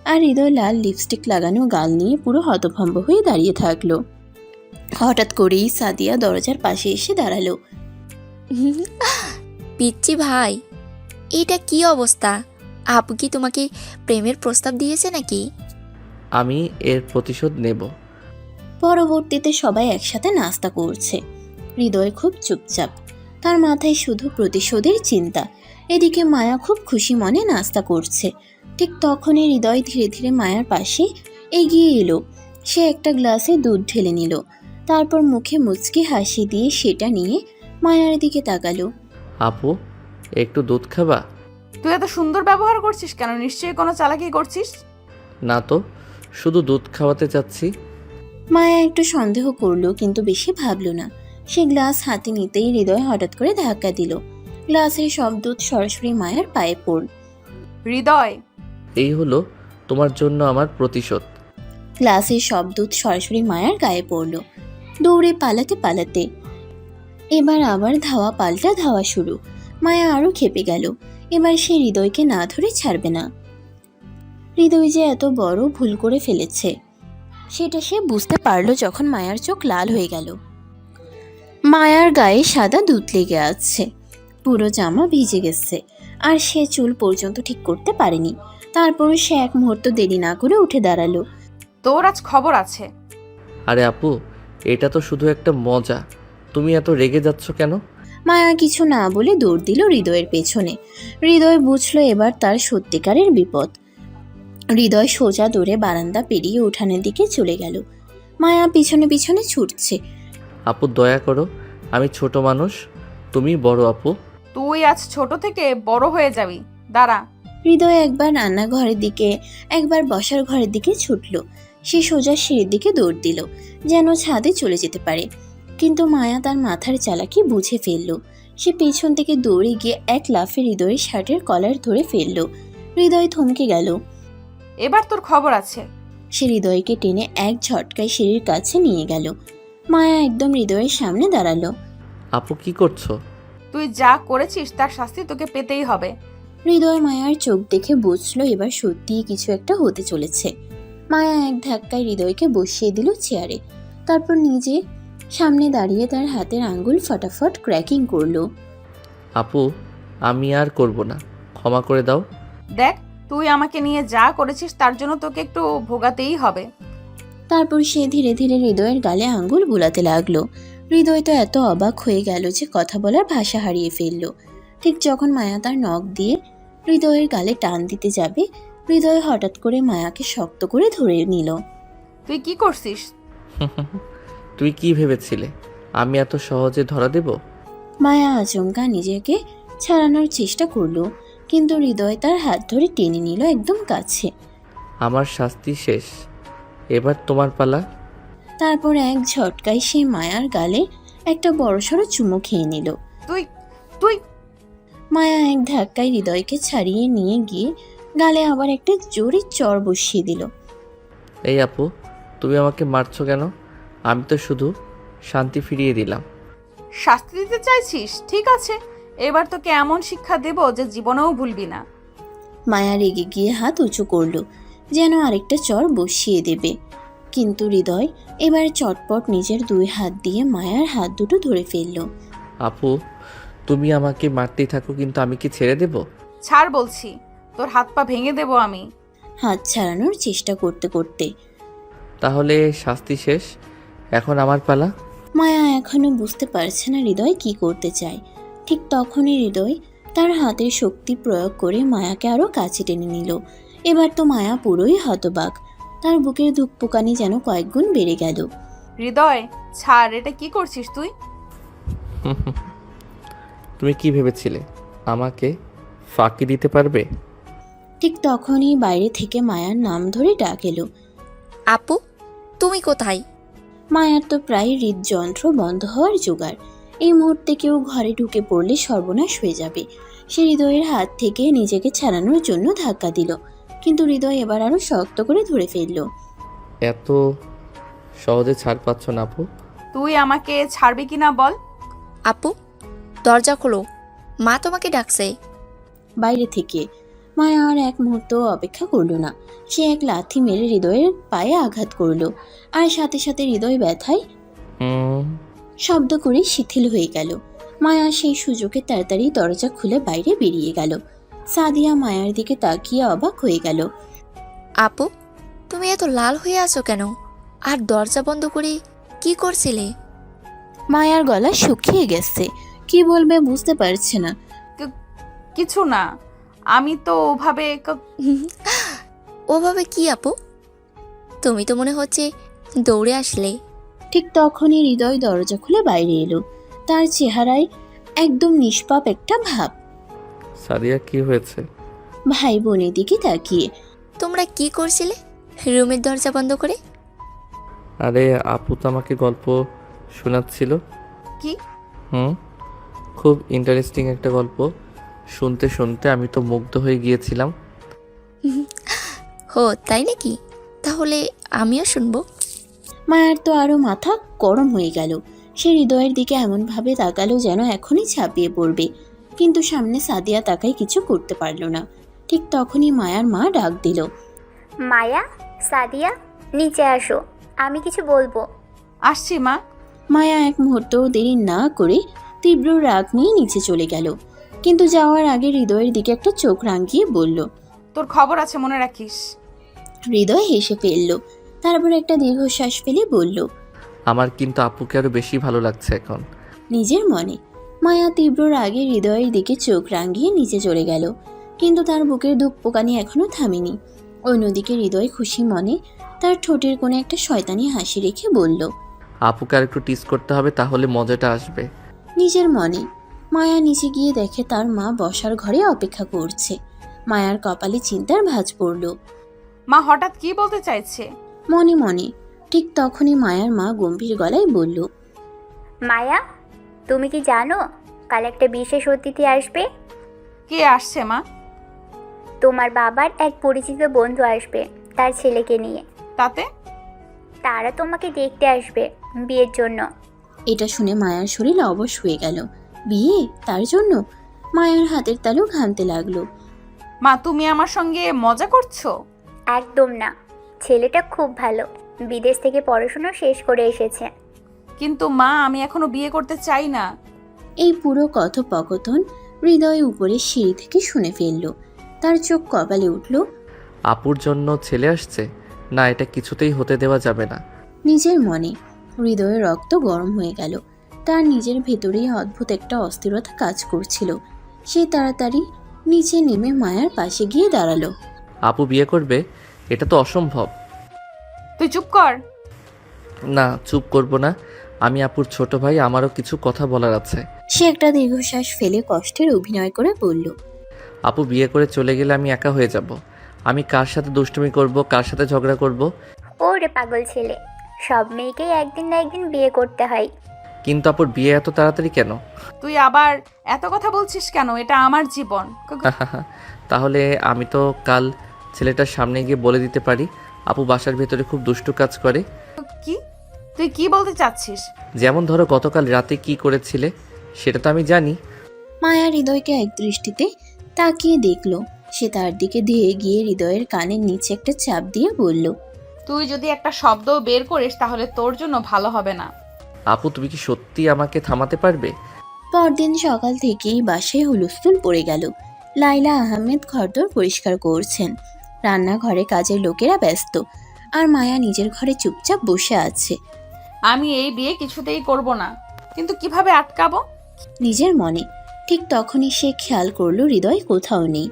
আর হৃদয় লাল লিপস্টিক লাগানো গাল নিয়ে পুরো হতভম্ব হয়ে দাঁড়িয়ে থাকলো। হঠাৎ করেই সাদিয়া দরজার পাশে এসে দাঁড়ালো। পিচ্ছি ভাই, এটা কি অবস্থা? আপু কি তোমাকে প্রেমের প্রস্তাব দিয়েছে নাকি? আমি এর প্রতিশোধ নেব। পরবর্তীতে সবাই একসাথে নাস্তা করছে। হৃদয় খুব চুপচাপ, তার মাথায় শুধু প্রতিশোধের চিন্তা। এদিকে মায়া খুব খুশি মনে নাস্তা করছে। ঠিক তখনই হৃদয় ধীরে ধীরে মায়ার পাশে এগিয়ে এলো। সে একটা গ্লাসে দুধ ঢেলে নিল, তারপর মুখে মুচকি হাসি দিয়ে সেটা নিয়ে মায়ার দিকে তাকালো। আপু, একটু দুধ খাবা? তুই এত সুন্দর ব্যবহার করছিস কেন? নিশ্চয়ই কোনো চালাকি করছিস। না তো, শুধু দুধ খাওয়াতে চাচ্ছি। মায়া একটু সন্দেহ করলো, কিন্তু বেশি ভাবলো না। সে গ্লাস হাতে নিতেই হৃদয় হঠাৎ করে ধাক্কা দিল। গ্লাসের সব দুধ সরাসরি মায়ার পায়ে পড়ল। হৃদয়, এই হলো তোমার জন্য আমার প্রতিশোধ। গ্লাসের সব দুধ সরাসরি মায়ার গায়ে পড়ল। দৌড়ে পালাতে পালাতে এবার আবার ধাওয়া পাল্টা ধাওয়া শুরু। মায়া আরো খেপে গেল। এবার সে হৃদয়কে না ধরে ছাড়বে না। হৃদয় যে এত বড় ভুল করে ফেলেছে সেটা সে বুঝতে পারলো যখন মায়ার চোখ লাল হয়ে গেল। মায়ার গায়ে সাদা দুধ লেগে আছে, পুরো জামা ভিজে গেছে, আর সে চুল পর্যন্ত ঠিক করতে পারেনি। তারপরও সে এক মুহূর্ত দেরি না করে উঠে দাঁড়ালো। তোর আজ খবর আছে। আরে আপু, এটা তো শুধু একটা মজা, তুমি এত রেগে যাচ্ছ কেন? মায়া কিছু না বলে দৌড় দিল হৃদয়ের পেছনে। হৃদয় বুঝলো এবার তার সত্যিকারের বিপদ। হৃদয় সোজা দৌড়ে বারান্দা পেরিয়ে উঠানের দিকে চলে গেল। মায়া পিছনে পিছনে ছুটছে। আপু, দয়া করো, আমি ছোট মানুষ, তুমি বড় আপু। তুই আজ ছোট থেকে বড় হয়ে যাবি, দাঁড়া। হৃদয় একবার রান্নাঘরের দিকে, একবার বসার ঘরের দিকে ছুটল। সে সোজা সিঁড়ির দিকে দৌড় দিল, যেন ছাদে চলে যেতে পারে। কিন্তু মায়া তার মাথার চালাকি বুঝে ফেলল। সে পেছন থেকে দৌড়ে গিয়ে এক লাফে হৃদয়ের শার্টের কলার ধরে ফেলল। হৃদয় থমকে গেল। এবার তোর খবর আছে। সে হৃদয়কে টেনে এক ঝটকায় সিঁড়ির কাছে নিয়ে গেল। মায়া একদম হৃদয়ের সামনে দাঁড়ালো। আপু, কি করছো? তুই যা করেছিস তার শাস্তি তোকে পেতেই হবে। হৃদয় মায়ার চোখ দেখে বুঝলো এবার সত্যিই কিছু একটা হতে চলেছে। মায়া এক ধাক্কায় হৃদয়কে বসিয়ে দিল চেয়ারে, তারপর নিজে সামনে দাঁড়িয়ে তার হাতের আঙ্গুল ফটাফট ক্র্যাকিং করলো। আপু, আমি আর করব না, ক্ষমা করে দাও। দেখ, তুই আমাকে নিয়ে যা করেছিস তার জন্য তোকে একটু ভোগাতেই হবে। তারপর সে ধীরে ধীরে হৃদয়ের গালে আঙ্গুল বুলাতে লাগলো। হৃদয় তো এত অবাক হয়ে গেল যে কথা বলার ভাষা হারিয়ে ফেলল। ঠিক যখন মায়া তার নখ দিয়ে হৃদয়ের গালে টান দিতে যাবে, হৃদয় হঠাৎ করে মায়াকে শক্ত করে ধরে নিল। তুই কি করছিস? তুই কি ভেবেছিলে আমি এত সহজে ধরা দেব? মায়া আচমকা নিজেকে ছাড়ানোর চেষ্টা করলো, কিন্তু হৃদয় তার হাত ধরে টেনে নিল একদম কাছে। আমার শাস্তি শেষ, এবার তোমার পালা। তারপর এক ঝটকায় সে মায়ার গালে একটা বড়সড় চুমু খেয়ে নিল। তুই তুই মায়া এক ধাক্কায় হৃদয়কে ছাড়িয়ে নিয়ে গিয়ে গালে আবার একটা জোরে চড় বসিয়ে দিল। এই আপু, তুমি আমাকে মারছো কেন? আমি তো শুধু শান্তি ফিরিয়ে দিলাম। শাস্তি দিতে চাইছিস? ঠিক আছে, এবার তোকে এমন শিক্ষা দেব যে জীবনেও ভুলবি না। মায়া রেগে গিয়ে হাত উঁচু করলো, যেন আরেকটা চর বসিয়ে দেবে। কিন্তু হৃদয় এবার চটপট নিজের 2 হাত দিয়ে মায়ার হাত দুটো ধরে ফেললো। আপু, তুমি আমাকে মারতেই থাকো, কিন্তু আমি কি ছেড়ে দেব? ছাড় বলছি, তোর হাত পা ভেঙে দেব আমি। হাত ছাড়ানোর চেষ্টা করতে করতে তাহলে শাস্তি শেষ, এখন আমার পালা। মায়া এখনো বুঝতে পারছে না হৃদয় কি করতে চায়। ঠিক তখনই হৃদয় তার হাতের শক্তি প্রয়োগ করে মায়াকে আরো কাছে টেনে নিল। এবার তো মায়া পুরোই হতবাক, তার বুকের ধুকপুকানি যেন কয়েক গুণ বেড়ে গেল। হৃদয় ছাড়, এটা কি করছিস তুই? তুমি কি ভেবেছিলে আমাকে ফাঁকি দিতে পারবে? ঠিক তখনই বাইরে থেকে মায়ার নাম ধরে ডাক এলো। আপু, তুমি কোথায়? মায়ার তো প্রায় হৃদযন্ত্র বন্ধ হওয়ার জোগাড়। এই মুহূর্তে কেউ ঘরে ঢুকে পড়লে সর্বনাশ হয়ে যাবে। সে হৃদয়ের হাত থেকে নিজেকে ছাড়ানোর জন্য ধাক্কা দিল, কিন্তু হৃদয় এবার আরো শক্ত করে ধরে ফেলল। এত সহজে ছাড় পাচ্ছ না আপু? তুই আমাকে ছাড়বি কিনা বল। আপু, দরজা খোলো, মা তোমাকে ডাকছে। বাইরে থেকে মায়া আর এক মুহূর্ত অপেক্ষা করল না। সে এক লাথি মেরে হৃদয়ের পায়ে আঘাত করল, আর সাথে সাথে হৃদয় ব্যথায় শব্দ করে শিথিল হয়ে গেল। মায়া সেই সুযোগে তাড়াতাড়ি দরজা খুলে বাইরে বেরিয়ে গেল। সাদিয়া মায়ার দিকে তাকিয়ে অবাক হয়ে গেল। আপু, তুমি এত লাল হয়ে আছো কেন? আর দরজা বন্ধ করে কি করছিলে? মায়ার গলা শুকিয়ে গেছে, কি বলবে বুঝতে পারছে না। কিছু না, আমি তো ওভাবে ওভাবে কি আপু? তুমি তো মনে হচ্ছে দৌড়ে আসলে। ঠিক তখনই হৃদয় দরজা খুলে বাইরে এলো। তার চেহারায় একদম নিষ্পাপ একটা ভাব। সাদিয়া, কি হয়েছে? ভাই বোনের দিকে তাকিয়ে। তোমরা কি করছিলে রুমের দরজা বন্ধ করে? আরে আপু তো আমাকে গল্প শোনাচ্ছিল। কি? খুব ইন্টারেস্টিং একটা গল্প। শুনতে শুনতে আমি তো মুগ্ধ হয়ে গিয়েছিলাম। হো, তাই নাকি? তাহলে আমিও শুনবো। মায়ের তো আরো মাথা গরম হয়ে গেল। সে হৃদয়ের দিকে এমনভাবে তাকালো যেন এখনই ছাপিয়ে পড়বে, কিন্তু সামনে সাদিয়া তাকাই কিছু করতে পারল না। ঠিক তখনই মায়ার মা ডাক দিল। মায়া, সাদিয়া, নিচে আসো, আমি কিছু বলবো। আসছি মা। মায়া এক মুহূর্তও দেরি না করে তীব্র রাগ নিয়ে নিচে চলে গেল, কিন্তু যাওয়ার আগে হৃদয়ের দিকে একটা চোখ রাঙিয়ে বলল, তোর খবর আছে, মনে রাখিস। হৃদয় হেসে ফেলল, তারপর একটা দীর্ঘশ্বাস ফেলে বলল, আমার কিন্তু আপুকে আরো বেশি ভালো লাগছে এখন। নিজের মনে। মায়া তীব্র রাগে হৃদয়ের দিকে চোখ রাঙিয়ে নিচে চলে গেল, কিন্তু তার বুকের ধুকপোকানি এখনো থামেনি। অন্যদিকে হৃদয় খুশি মনে তার ঠোঁটের কোণে একটা শয়তানি হাসি রেখে বলল, আপুকে আর একটু টিস করতে হবে, তাহলে মজাটা আসবে। নিজের মনে। মায়া নিচে গিয়ে দেখে তার মা বসার ঘরে অপেক্ষা করছে। মায়ার কপালে চিন্তার ভাঁজ পড়ল। মা হঠাৎ কি বলতে চাইছে? মনে মনে। ঠিক তখনই মায়ার মা গম্ভীর গলায় বলল, মায়া, তুমি কি জানো কাল একটা বিশেষ অতিথি আসবে? কে আসছে মা? তোমার বাবার এক পরিচিত বন্ধু আসবে তার ছেলেকে নিয়ে। তাতে? তারা তোমাকে দেখতে আসবে বিয়ের জন্য। এটা শুনে মায়ার শরীর অবশ হয়ে গেল। বিয়ে? তার জন্য? মায়ার হাতের তালু ঘামতে লাগলো। মা, তুমি আমার সঙ্গে মজা করছো? একদম না, ছেলেটা খুব ভালো, বিদেশ থেকে পড়াশোনা শেষ করে এসেছে। কিন্তু মা, আমি এখনো বিয়ে করতে চাই না। এই পুরো কথোপকথন হৃদয় উপরে সিঁড়ি থেকে শুনে ফেলল। তার চোখ কপালে উঠল। আপুর জন্য ছেলে আসছে? না, এটা কিছুতেই হতে দেওয়া যাবে না। নিজের মনে। হৃদয়ের রক্ত গরম হয়ে গেল। তার নিজের ভেতরেই অদ্ভুত একটা অস্থিরতা কাজ করছিল। সে তাড়াতাড়ি নিচে নেমে মায়ার পাশে গিয়ে দাঁড়ালো। আপু বিয়ে করবে? এটা তো অসম্ভব। তুই চুপ কর। না, চুপ করব না। আমি আপুর ছোট ভাই, আমারও কিছু কথা বলার আছে। সে একটা দীর্ঘশ্বাস ফেলে কষ্টের অভিনয় করে বলল, আপু বিয়ে করে চলে গেলে আমি একা হয়ে যাব। আমি কার সাথে দুষ্টুমি করব, কার সাথে ঝগড়া করব? ওরে পাগল ছেলে, সব মেয়েকেই একদিন না একদিন বিয়ে করতে হয়। কিন্তু আপুর বিয়ে এত তাড়াতাড়ি কেন? তুই আবার এত কথা বলছিস কেন? এটা আমার জীবন। তাহলে আমি তো কাল ছেলেটার সামনে গিয়ে বলে দিতে পারি আপু বাসার ভেতরে খুব দুষ্টু কাজ করে। কি তুই কি বলতে চাচ্ছিস? যেমন ধরো গতকাল রাতে কি করেছিলে সেটা তো আমি জানি। মায়া হৃদয়কে এক দৃষ্টিতে তাকিয়ে দেখল। সে তার দিকে ধেয়ে গিয়ে হৃদয়ের কানের নিচে একটা চাপ দিয়ে বলল, তুই যদি একটা শব্দ বের করিস তাহলে তোর জন্য ভালো হবে না। আপু তুমি কি সত্যি আমাকে থামাতে পারবে? পরদিন সকাল থেকেই বাসায় হুলস্থুল পড়ে গেল। লাইলা আহমেদ ঘরদোর পরিষ্কার করছেন, রান্নাঘরে কাজের লোকেরা ব্যস্ত, আর মায়া নিজের ঘরে চুপচাপ বসে আছে। আমি এই বিয়ে কিছুতেই করব না, কিন্তু কিভাবে আটকাবো? নিজের মনে। ঠিক তখনই সে খেয়াল করলো হৃদয় কোথাও নেই।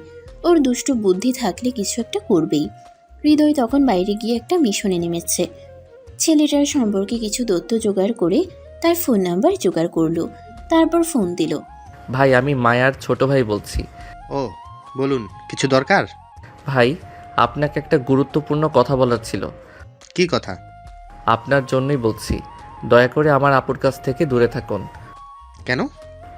ওর দুষ্টু বুদ্ধি থাকলে কিছু একটা করবেই। হৃদয় তখন বাইরে গিয়ে একটা মিশনে নেমেছে। ছেলেটার সম্পর্কে কিছু তথ্য জোগাড় করে তার ফোন নাম্বার জোগাড় করলো, তারপর ফোন দিল। ভাই আমি মায়ার ছোট ভাই বলছি। ও বলুন, কিছু দরকার? ভাই আপনাকে একটা গুরুত্বপূর্ণ কথা বলার ছিল। কি কথা? আপনার জন্যই বলছি, দয়া করে আমার আপুর কাছ থেকে দূরে থাকুন। কেন?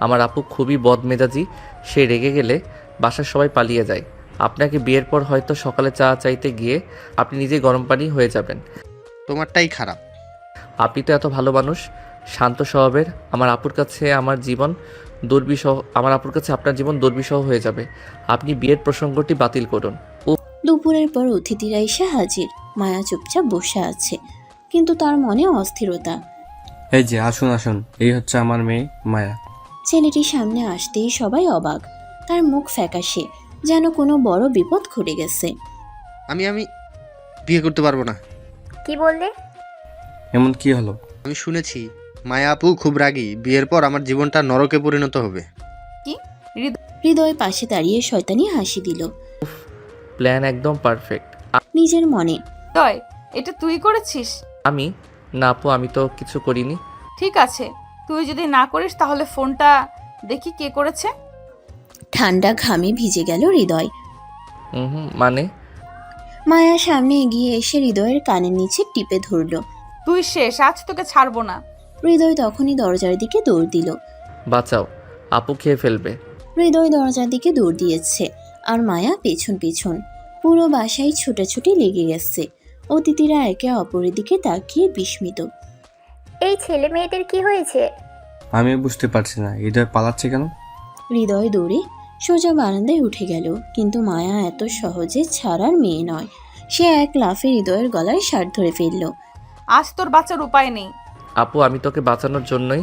আমার আপু খুবই বদমেজাজি, সে রেগে গেলে বাসার সবাই পালিয়ে যায়। আপনাকে বিয়ের পর হয়তো সকালে চা চাইতে গিয়ে আপনি নিজে গরম পানি হয়ে যাবেন। তোমারটাই খারাপ। আপনি তো এত ভালো মানুষ, শান্ত স্বভাবের। আমার আপুর কাছে আমার আপুর কাছে আপনার জীবন দুর্বিষহ হয়ে যাবে। আপনি বিয়ের প্রসঙ্গটি বাতিল করুন। দুপুরের পর অতিথিরা এসে হাজির। মায়া চুপচাপ বসে আছে, কিন্তু তার মনে অস্থিরতা। এই যে আসুন আসুন, এই হচ্ছে আমার মেয়ে মায়া। ছেলেটি সামনে আসতেই সবাই অবাক। তার মুখ ফ্যাকাশে, যেন কোনো বড় বিপদ ঘটে গেছে। আমি বিয়ে করতে পারবো না। কি বললে? এমন কি হলো? আমি শুনেছি মায়া আপু খুব রাগী, বিয়ের পর আমার জীবনটা নরকে পরিণত হবে। কি? হৃদয় পাশে দাঁড়িয়ে শয়তানি হাসি দিল। প্ল্যান একদম পারফেক্ট। নিজের মনে, দয়, এটা তুই করেছিস? আমি না আপু, আমি তো কিছু করিনি। ঠিক আছে, তুই যদি না করিস তাহলে ফোনটা দেখি কে করেছে। ঠান্ডা ঘামে ভিজে গেল হৃদয়। মানে? মায়া সামনে এগিয়ে এসে হৃদয়ের কানের নিচে টিপে ধরল। তুই শেষ, আজ তোকে ছাড়বো না। হৃদয় তখনই দরজার দিকে দৌড় দিল। বাঁচাও, আপু খেয়ে ফেলবে। হৃদয় দরজার দিকে দৌড় দিয়েছে, আর মায়া পেছন পেছন। পুরো বাসায় ছুটাছুটি লেগে গেছে। অতিথিরা একে অপরের দিকে তাকিয়ে বিস্মিত। এই ছেলে মেয়েদের কি হয়েছে? আমি বুঝতে পারছি না, হৃদয় পালাচ্ছে কেন? হৃদয় দৌড়ে সোজা বারান্দায় উঠে গেল, কিন্তু মায়া এত সহজে ছাড়ার মেয়ে নয়। সে এক লাফে হৃদয়ের গলায় শার্ট ধরে ফেলল। আজ তোর বাঁচার উপায় নেই। আপু আমি তোকে বাঁচানোর জন্যই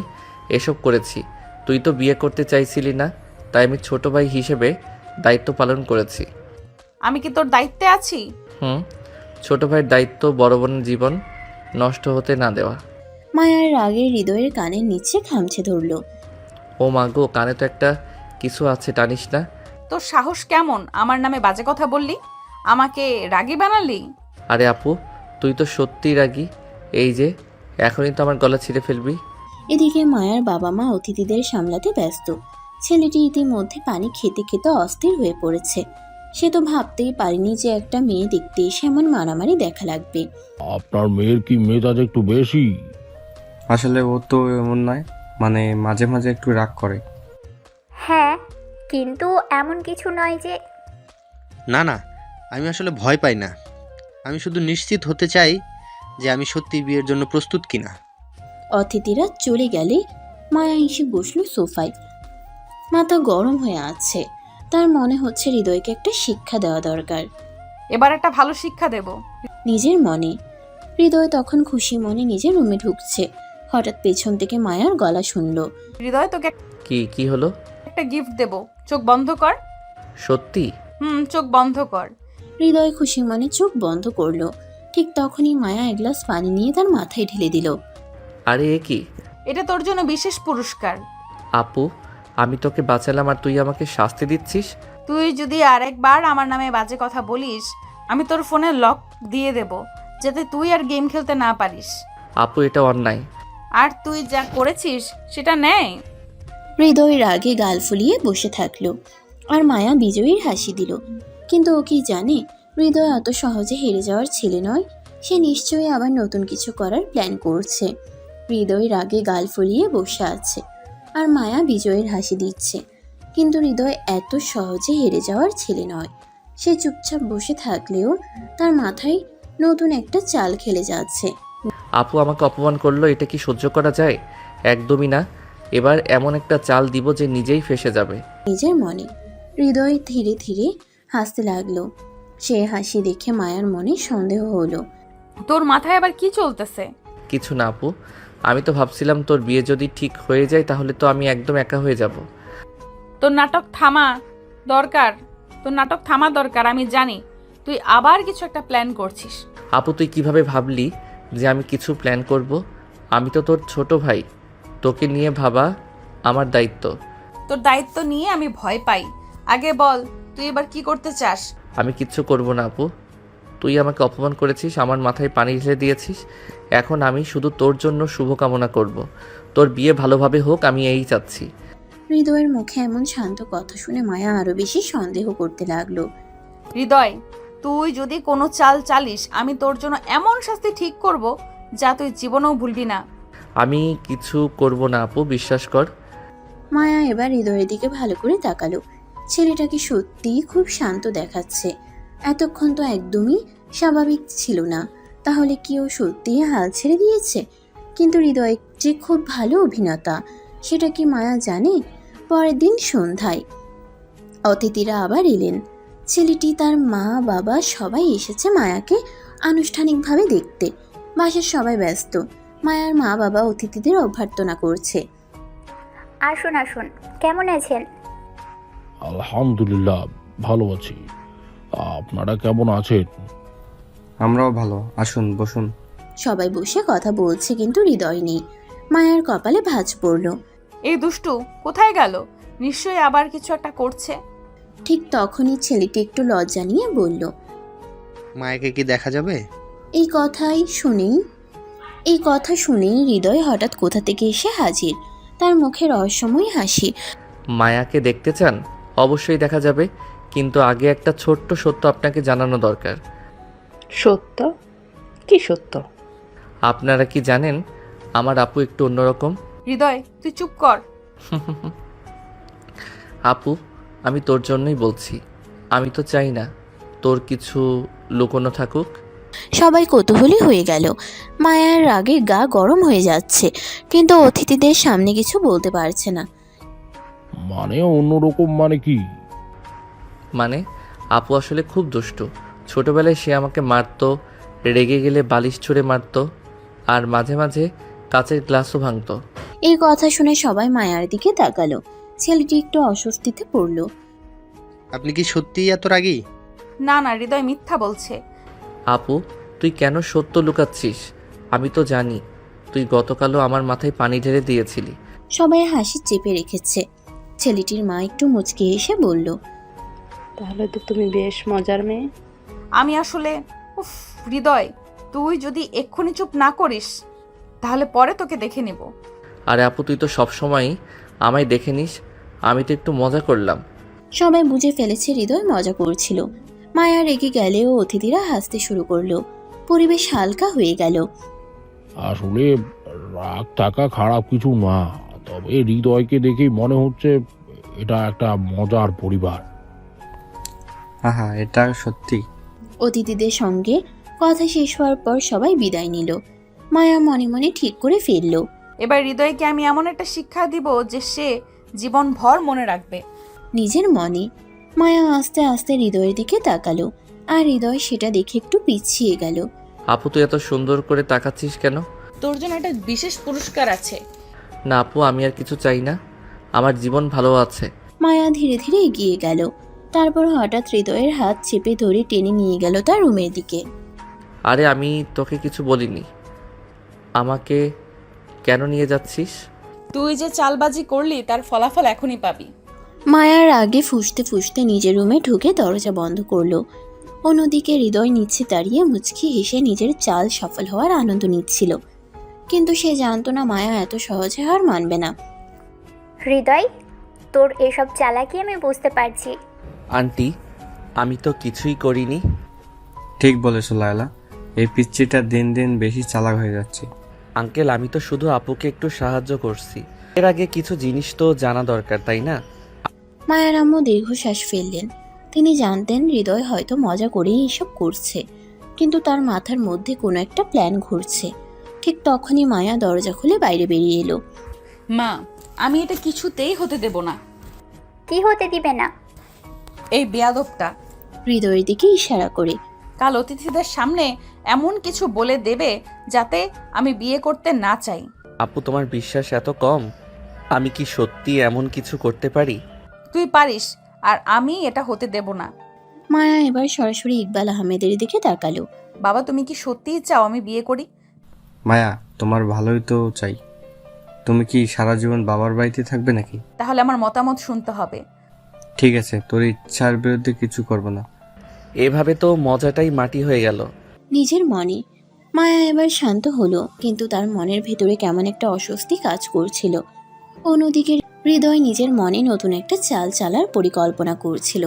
এসব করেছি। তুই তো বিয়ে করতে চাইছিলি না, তাই আমি ছোট ভাই হিসেবে দায়িত্ব পালন করেছি। আমি কি তোর দায়িত্বে আছি? ছোট ভাইয়ের দায়িত্ব বড় বোনের জীবন নষ্ট হতে না দেওয়া। মায়ার রাগে হৃদয়ের কানের নিচে খামচে ধরল। ও মা গো, কানে তো একটা কিছু আছে, টানিস না। তোর সাহস কেমন আমার নামে বাজে কথা বললি? আমাকে রাগী বানালি? আরে আপু, তুই তো সত্যিই রাগী। এই যে এখনই তো আমার গলা ছিঁড়ে ফেলবি। এদিকে মায়ার বাবা মা অতিথিদের সামলাতে ব্যস্ত। ছেলেটি ইতিমধ্যে পানি খেতে খেতে অস্থির হয়ে পড়েছে। সে তো ভাবতেই পারেনি যে একটা মেয়ে দেখতে এসে এমন মারামারি দেখা লাগবে। আপনার মেয়ের কি মেজাজ একটু বেশি? আসলে ও তো এমন নয়, মানে মাঝে মাঝে একটু রাগ করে। হ্যাঁ, কিন্তু এমন কিছু নয় যে। না না, আমি আসলে ভয় পাই না। আমি শুধু নিশ্চিত হতে চাই যে আমি সত্যি বিয়ের জন্য প্রস্তুত কিনা। অতিথিরা চলে গেলে মায়া এসে বসলো সোফায়। মাথা গরম হয়ে আছে। তার মনে হচ্ছে হৃদয়কে একটা শিক্ষা দেওয়া দরকার। এবার একটা ভালো শিক্ষা দেব। নিজের মনে। হৃদয় তখন খুশি মনে নিজের রুমে ঢুকছে। হঠাৎ পেছন থেকে মায়ার গলা শুনল। হৃদয়, তোকে কি হলো? একটা গিফট দেব, চোখ বন্ধ কর। সত্যি? চোখ বন্ধ কর। হৃদয় খুশি মনে চোখ বন্ধ করলো। ঠিক তখনই মায়া এক গ্লাস পানি নিয়ে তার মাথায় ঢেলে দিল। আরে এ কি? এটা তোর জন্য বিশেষ পুরস্কার। আপু আমি তোকে বাঁচালাম আর তুই আমাকে শাস্তি দিচ্ছিস? তুই যদি আরেকবার আমার নামে বাজে কথা বলিস, আমি তোর ফোনে লক দিয়ে দেব, যাতে তুই আর গেম খেলতে না পারিস। আপু এটা অন্যায়। আর তুই যা করেছিস সেটা নেই। হৃদয় রাগে গাল ফুলিয়ে বসে থাকলো, আর মায়া বিজয়ীর হাসি দিল। কিন্তু ও কি জানে, হৃদয় এত সহজে হেরে যাওয়ার ছেলে নয়। সে নিশ্চয়ই আবার নতুন কিছু করার প্ল্যান করছে। হৃদয় রাগে গাল ফুলিয়ে বসে আছে, আর মায়া বিজয়ের হাসি দিচ্ছে। কিন্তু হৃদয় এত সহজে হেরে যাওয়ার ছেলে নয়। সে চুপচাপ বসে থাকলেও তার মাথায় নতুন একটা চাল খেলে যাচ্ছে। আপু আমাকে অপমান করলো, এটা কি সহ্য করা যায়? একদমই না। এবার এমন একটা চাল দিব যে নিজেই ফেঁসে যাবে। নিজের মনে হৃদয় ধীরে ধীরে হাসতে লাগলো। সে হাসি দেখে মায়ার মনে সন্দেহ হলো। তোর মাথায় আবার কি চলতেছে? কিছু না আপু, আমি তো ভাবছিলাম তোর বিয়ে যদি ঠিক হয়ে যায় তাহলে তো আমি একদম একা হয়ে যাব। তোর নাটক থামা দরকার, আমি জানি তুই আবার কিছু একটা প্ল্যান করছিস। আপু তুই কিভাবে ভাবলি যে আমি কিছু প্ল্যান করব? আমি তো তোর ছোট ভাই, তোকে নিয়ে ভাবা আমার দায়িত্ব। তোর দায়িত্ব নিয়ে আমি ভয় পাই। আগে বল তুই এবার কি করতে চাস? আমি কিচ্ছু করব না আপু। তুই আমাকে অপমান করেছিস, আমার মাথায় পানি ঢেলে দিয়েছিস। এখন আমি শুধু তোর জন্য শুভকামনা করব। তোর বিয়ে ভালোভাবে হোক, আমি এই চাচ্ছি। হৃদয়ের মুখে এমন শান্ত কথা শুনে মায়া আরো বেশি সন্দেহ করতে লাগলো। হৃদয়, তুই যদি কোনো চাল চালিস আমি তোর জন্য এমন শাস্তি ঠিক করব যা তুই জীবনেও ভুলবি না। আমি কিছু করব না আপু, বিশ্বাস কর। মায়া এবার হৃদয়ের দিকে ভালো করে তাকালো। ছেলেটাকে সত্যিই খুব শান্ত দেখাচ্ছে। এতক্ষণ তো একদমই স্বাভাবিক ছিল না। তাহলে কি ও সত্যিই হাল ছেড়ে দিয়েছে? কিন্তু হৃদয় যে খুব ভালো অভিনেতা সেটা কি মায়া জানে? পরের দিন সন্ধ্যায় অতিথিরা আবার এলেন। ছেলেটি, তার মা বাবা সবাই এসেছে মায়াকে আনুষ্ঠানিকভাবে দেখতে। বাসার সবাই ব্যস্ত। মায়ার মা বাবা অতিথিদের অভ্যর্থনা করছে। আসুন আসুন, কেমন আছেন? আলহামদুলিল্লাহ, ভালো আছি। আপনারা কেমন আছেন? আমরাও ভালো, আসুন বসুন। সবাই বসে কথা বলছে কিন্তু হৃদয় নেই। মায়ার কপালে ভাঁজ পড়ল। এই দুষ্টু কোথায় গেল? নিশ্চয়ই আবার কিছু একটা করছে। ঠিক তখনই ছেলেটি একটু লজ্জা নিয়ে বলল, মায়াকে কি দেখা যাবে? এই কথা শুনেই হৃদয় হঠাৎ কোথা থেকে এসে হাজির। তার মুখে রহস্যময় হাসি। মায়াকে দেখতে চান? অবশ্যই দেখা যাবে, কিন্তু আগে একটা ছোট্ট সত্য আপনাকে জানানো দরকার। সত্য? কি সত্য? আপনারা কি জানেন আমার আপু একটু অন্যরকম? হৃদয় তুই চুপ কর। আপু, আমি তোর জন্যই বলছি। আমি তো চাই না তোর কিছু লুকোনো থাকুক। সবাই কৌতূহলী হয়ে গেল। মায়ার রাগে গা গরম হয়ে যাচ্ছে, কিন্তু অতিথিদের সামনে কিছু বলতে পারছে না। মানে অন্যরকম মানে কি? মানে আপু আসলে খুব দুষ্টু। ছোটবেলায় সে আমাকে মারতো, রেগে গেলে বালিশ ছুঁড়ে মারতো, আর মাঝে মাঝে কাচের গ্লাসও ভাঙতো। এই কথা শুনে সবাই মায়ার দিকে তাকালো। ছেলেটি একটু অস্বস্তিতে পড়ল। আপনি কি সত্যিই এত রাগী? না না, হৃদয় মিথ্যা বলছে। আপু তুই কেন সত্য লুকাচ্ছিস? আমি তো জানি তুই গতকালও আমার মাথায় পানি ঢেলে দিয়েছিলি। সবাই হাসি চেপে রেখেছে। ছেলেটির মা একটু মুচকে এসে বলল, তাহলে তো তুমি বেশ মজার মেয়ে। আমি আসলে হৃদয়, তুই যদি এক্ষুনি চুপ না করিস তাহলে পরে তোকে দেখে নেব। আরে আপু তুই তো সবসময়ই আমায় দেখে নিস, আমি তো একটু মজা করলাম। সবাই বুঝে ফেলেছে হৃদয় মজা করছিল। মায়া রেগে গেলেও অতিথিরা হাসতে শুরু করলো। পরিবেশ হালকা হয়ে গেল। আসলে রাগ থাকা খারাপ কিছু না, তবে হৃদয়কে দেখেই মনে হচ্ছে এটা একটা মজার পরিবার। হ্যাঁ, এটা সত্যি। অতিথিদের সঙ্গে কথা শেষ হওয়ার পর সবাই বিদায় নিল। মায়া মনে মনে ঠিক করে ফেলল, এবার হৃদয়কে আমি এমন একটা শিক্ষা দিব যে সে জীবন ভর মনে রাখবে। নিজের মনে। মায়া আস্তে আস্তে হৃদয়ের দিকে তাকালো, আর হৃদয় সেটা দেখে একটু পিছিয়ে গেল। আপু তুই এত সুন্দর করে তাকাচ্ছিস কেন? তোর জন্য একটা বিশেষ পুরস্কার আছে। না আপু, আমি আর কিছু চাই না, আমার জীবন ভালো আছে। মায়া ধীরে ধীরে এগিয়ে গেল। তারপর হঠাৎ হৃদয়ের হাত চেপে ধরে টেনে নিয়ে গেল তার রুমের দিকে। আরে আমি তোকে কিছু বলিনি, আমাকে কেন নিয়ে যাচ্ছিস? তুই যে চালবাজি করলি তার ফলাফল এখনই পাবি। মায়ার আগে ফুঁসতে ফুঁসতে নিজের রুমে ঢুকে দরজা বন্ধ করলো। অন্যদিকে হৃদয় নিচে দাঁড়িয়ে মুচকি হেসে নিজের চাল সফল হওয়ার আনন্দ নিচ্ছিল। কিন্তু সে জানতো না মায়া এত সহজে হার মানবে না। হৃদয়, তোর এসব চালাকি আমি বুঝতে পারছি। আন্টি, আমি তো কিছুই করিনি। ঠিক বলেছো লায়লা, এই পিচ্চিটা দিন দিন বেশি চালাক হয়ে যাচ্ছে। আঙ্কেল, আমি তো শুধু আপুকে একটু সাহায্য করছি। এর আগে কিছু জিনিস তো জানা দরকার, তাই না? মায়ার আম্মু দীর্ঘশ্বাস ফেললেন। তিনি জানতেন হৃদয় হয়তো মজা করেই এসব করছে। কিন্তু তার মাথার মধ্যে কোনো একটা প্ল্যান ঘুরছে। ঠিক তখনই মায়া দরজা খুলে বাইরে বেরিয়ে এলো। মা, আমি এটা কিছুতেই হতে দেব না। কি হতে দিবে না? এই বেয়াদবটা হৃদয়ের দিকে ইশারা করে। কাল অতিথিদের সামনে এমন কিছু বলে দেবে যাতে আমি বিয়ে করতে না চাই। আপু, তোমার বিশ্বাস এত কম? আমি কি সত্যি এমন কিছু করতে পারি? তুই পারিস, আর আমি এটা হতে দেব না। মায়া এবার সরাসরি ইকবাল আহমেদের দিকে তাকালো। বাবা, তুমি কি সত্যিই চাও আমি বিয়ে করি? মায়া, তোমার ভালোই তো চাই। তুমি কি সারা জীবন বাবার বাড়িতে থাকবে নাকি? তাহলে আমার মতামত শুনতে হবে। ঠিক আছে, তোর ইচ্ছার বিরুদ্ধে কিছু করব না। এভাবে তো মজাটাই মাটি হয়ে গেল। নিজের মনে মায়া এবার শান্ত হলো, কিন্তু তার মনের ভেতরে কেমন একটা অস্বস্তি কাজ করছিল। অন্যদিকে হৃদয় নিজের মনে নতুন একটা চাল চালার পরিকল্পনা করছিল।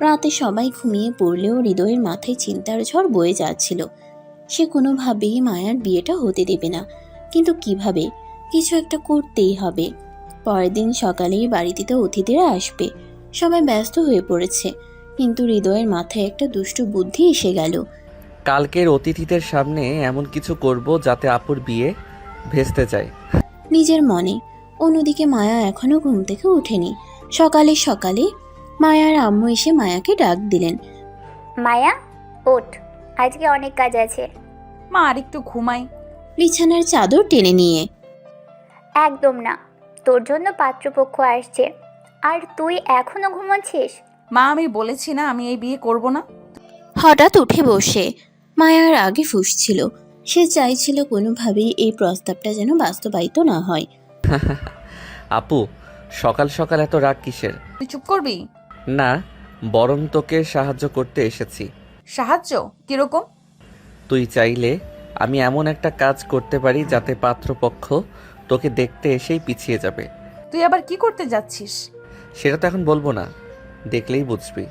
রাতে সবাই ঘুমিয়ে পড়লেও হৃদয়ের মাথায় চিন্তার ঝড় বয়ে যাচ্ছিল। সে কোনোভাবেই মায়ার বিয়েটা হতে দেবে না, কিন্তু কিভাবে? কিছু একটা করতেই হবে। পরের দিন সকালেই বাড়িতে অতিথিরা আসবে। সবাই ব্যস্ত হয়ে পড়েছে, কিন্তু হৃদয়ের মাথায় একটা দুষ্টু বুদ্ধি এসে গেল। কালকের অতিথিদের সামনে এমন কিছু করব যাতে আপুর বিয়ে ভেস্তে যায়। নিজের মনে। অন্যদিকে মায়া এখনো ঘুম থেকে ওঠেনি। সকালে সকালে মায়ার আম্মু এসে মায়াকে ডাক দিলেন। মায়া, ওঠ, আজকে অনেক কাজ আছে। মা, আর একটু ঘুমাই। বিছানার চাদর টেনে নিয়ে। একদম না, তোর জন্য পাত্রপক্ষ আসছে, আর তুই এখনো ঘুমাচ্ছিস? মা, আমি বলেছি না আমি এই বিয়ে করব না। হঠাৎ উঠে বসে মায়ার আগে ফুঁসছিল। সে চাইছিল কোনোভাবেই এই প্রস্তাবটা যেন বাস্তবায়িত না হয়। আপু, সকাল সকাল এত রাগ কিসের? তুই চুপ করবি? না, বরং তোকে সাহায্য করতে এসেছি। সাহায্য? কিরকম? তুই চাইলে আমি এমন একটা কাজ করতে পারি যাতে পাত্রপক্ষ তোকে দেখতে এসেই পিছিয়ে যাবে। তুই আবার কি করতে যাচ্ছিস? সেটা তো এখন বলবো না, দেখলেই বুঝবি।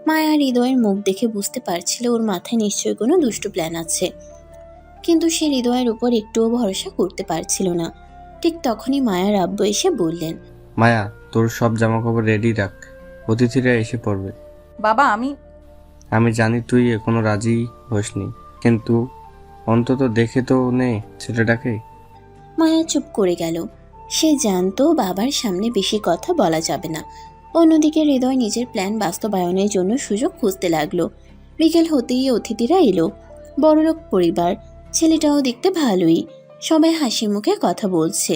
মায়া হৃদয়ের মুখ দেখে বুঝতে পারছিল ওর মাথায় নিশ্চয়ই কোনো দুষ্টু প্ল্যান আছে, কিন্তু সে হৃদয়ের উপর একটুও ভরসা করতে পারছিল না। ঠিক তখনই মায়ার আব্বু এসে বললেন, মায়া, তোর সব জামাকাপড় রেডি রাখ, অতিথিরা এসে পড়বে। বাবা, আমি জানি তুই এখনো রাজি হসনি, কিন্তু অন্তত দেখে তো নে ছেলেটাকে। মায়া চুপ করে গেল। সে জানতো বাবার সামনে বেশি কথা বলা যাবে না। অন্যদিকে হৃদয় নিজের প্ল্যান বাস্তবায়নের জন্য সুযোগ খুঁজতে লাগলো। বিকেল হতেই অতিথিরা এলো। বড়লোক পরিবার, ছেলেটাও দেখতে ভালোই। সবাই হাসি মুখে কথা বলছে,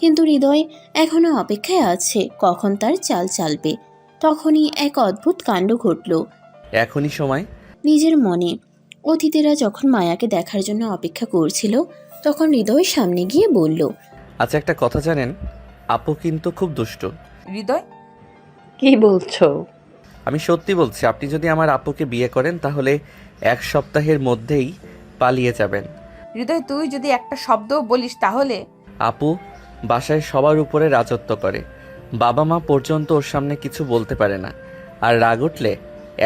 কিন্তু হৃদয় এখনো অপেক্ষায় আছে কখন তার চাল চালবে। তখনই এক অদ্ভুত কাণ্ড ঘটল এখনই সময়। নিজের মনে। অতিথিরা যখন মায়াকে দেখার জন্য অপেক্ষা করছিল, তখন হৃদয় সামনে গিয়ে বলল, আচ্ছা, একটা কথা জানেন, আপু কিন্তু খুব দুষ্ট। হৃদয়, কি বলছো? আমি সত্যি বলছি, আপনি যদি আমার আপুকে বিয়ে করেন তাহলে 1 সপ্তাহের মধ্যেই পালিয়ে যাবেন। হৃদয়, তুই যদি একটা শব্দও বলিস তাহলে। আপু বাসায় সবার উপরে রাজত্ব করে, বাবা মা পর্যন্ত ওর সামনে কিছু বলতে পারে না। আর রাগ উঠলে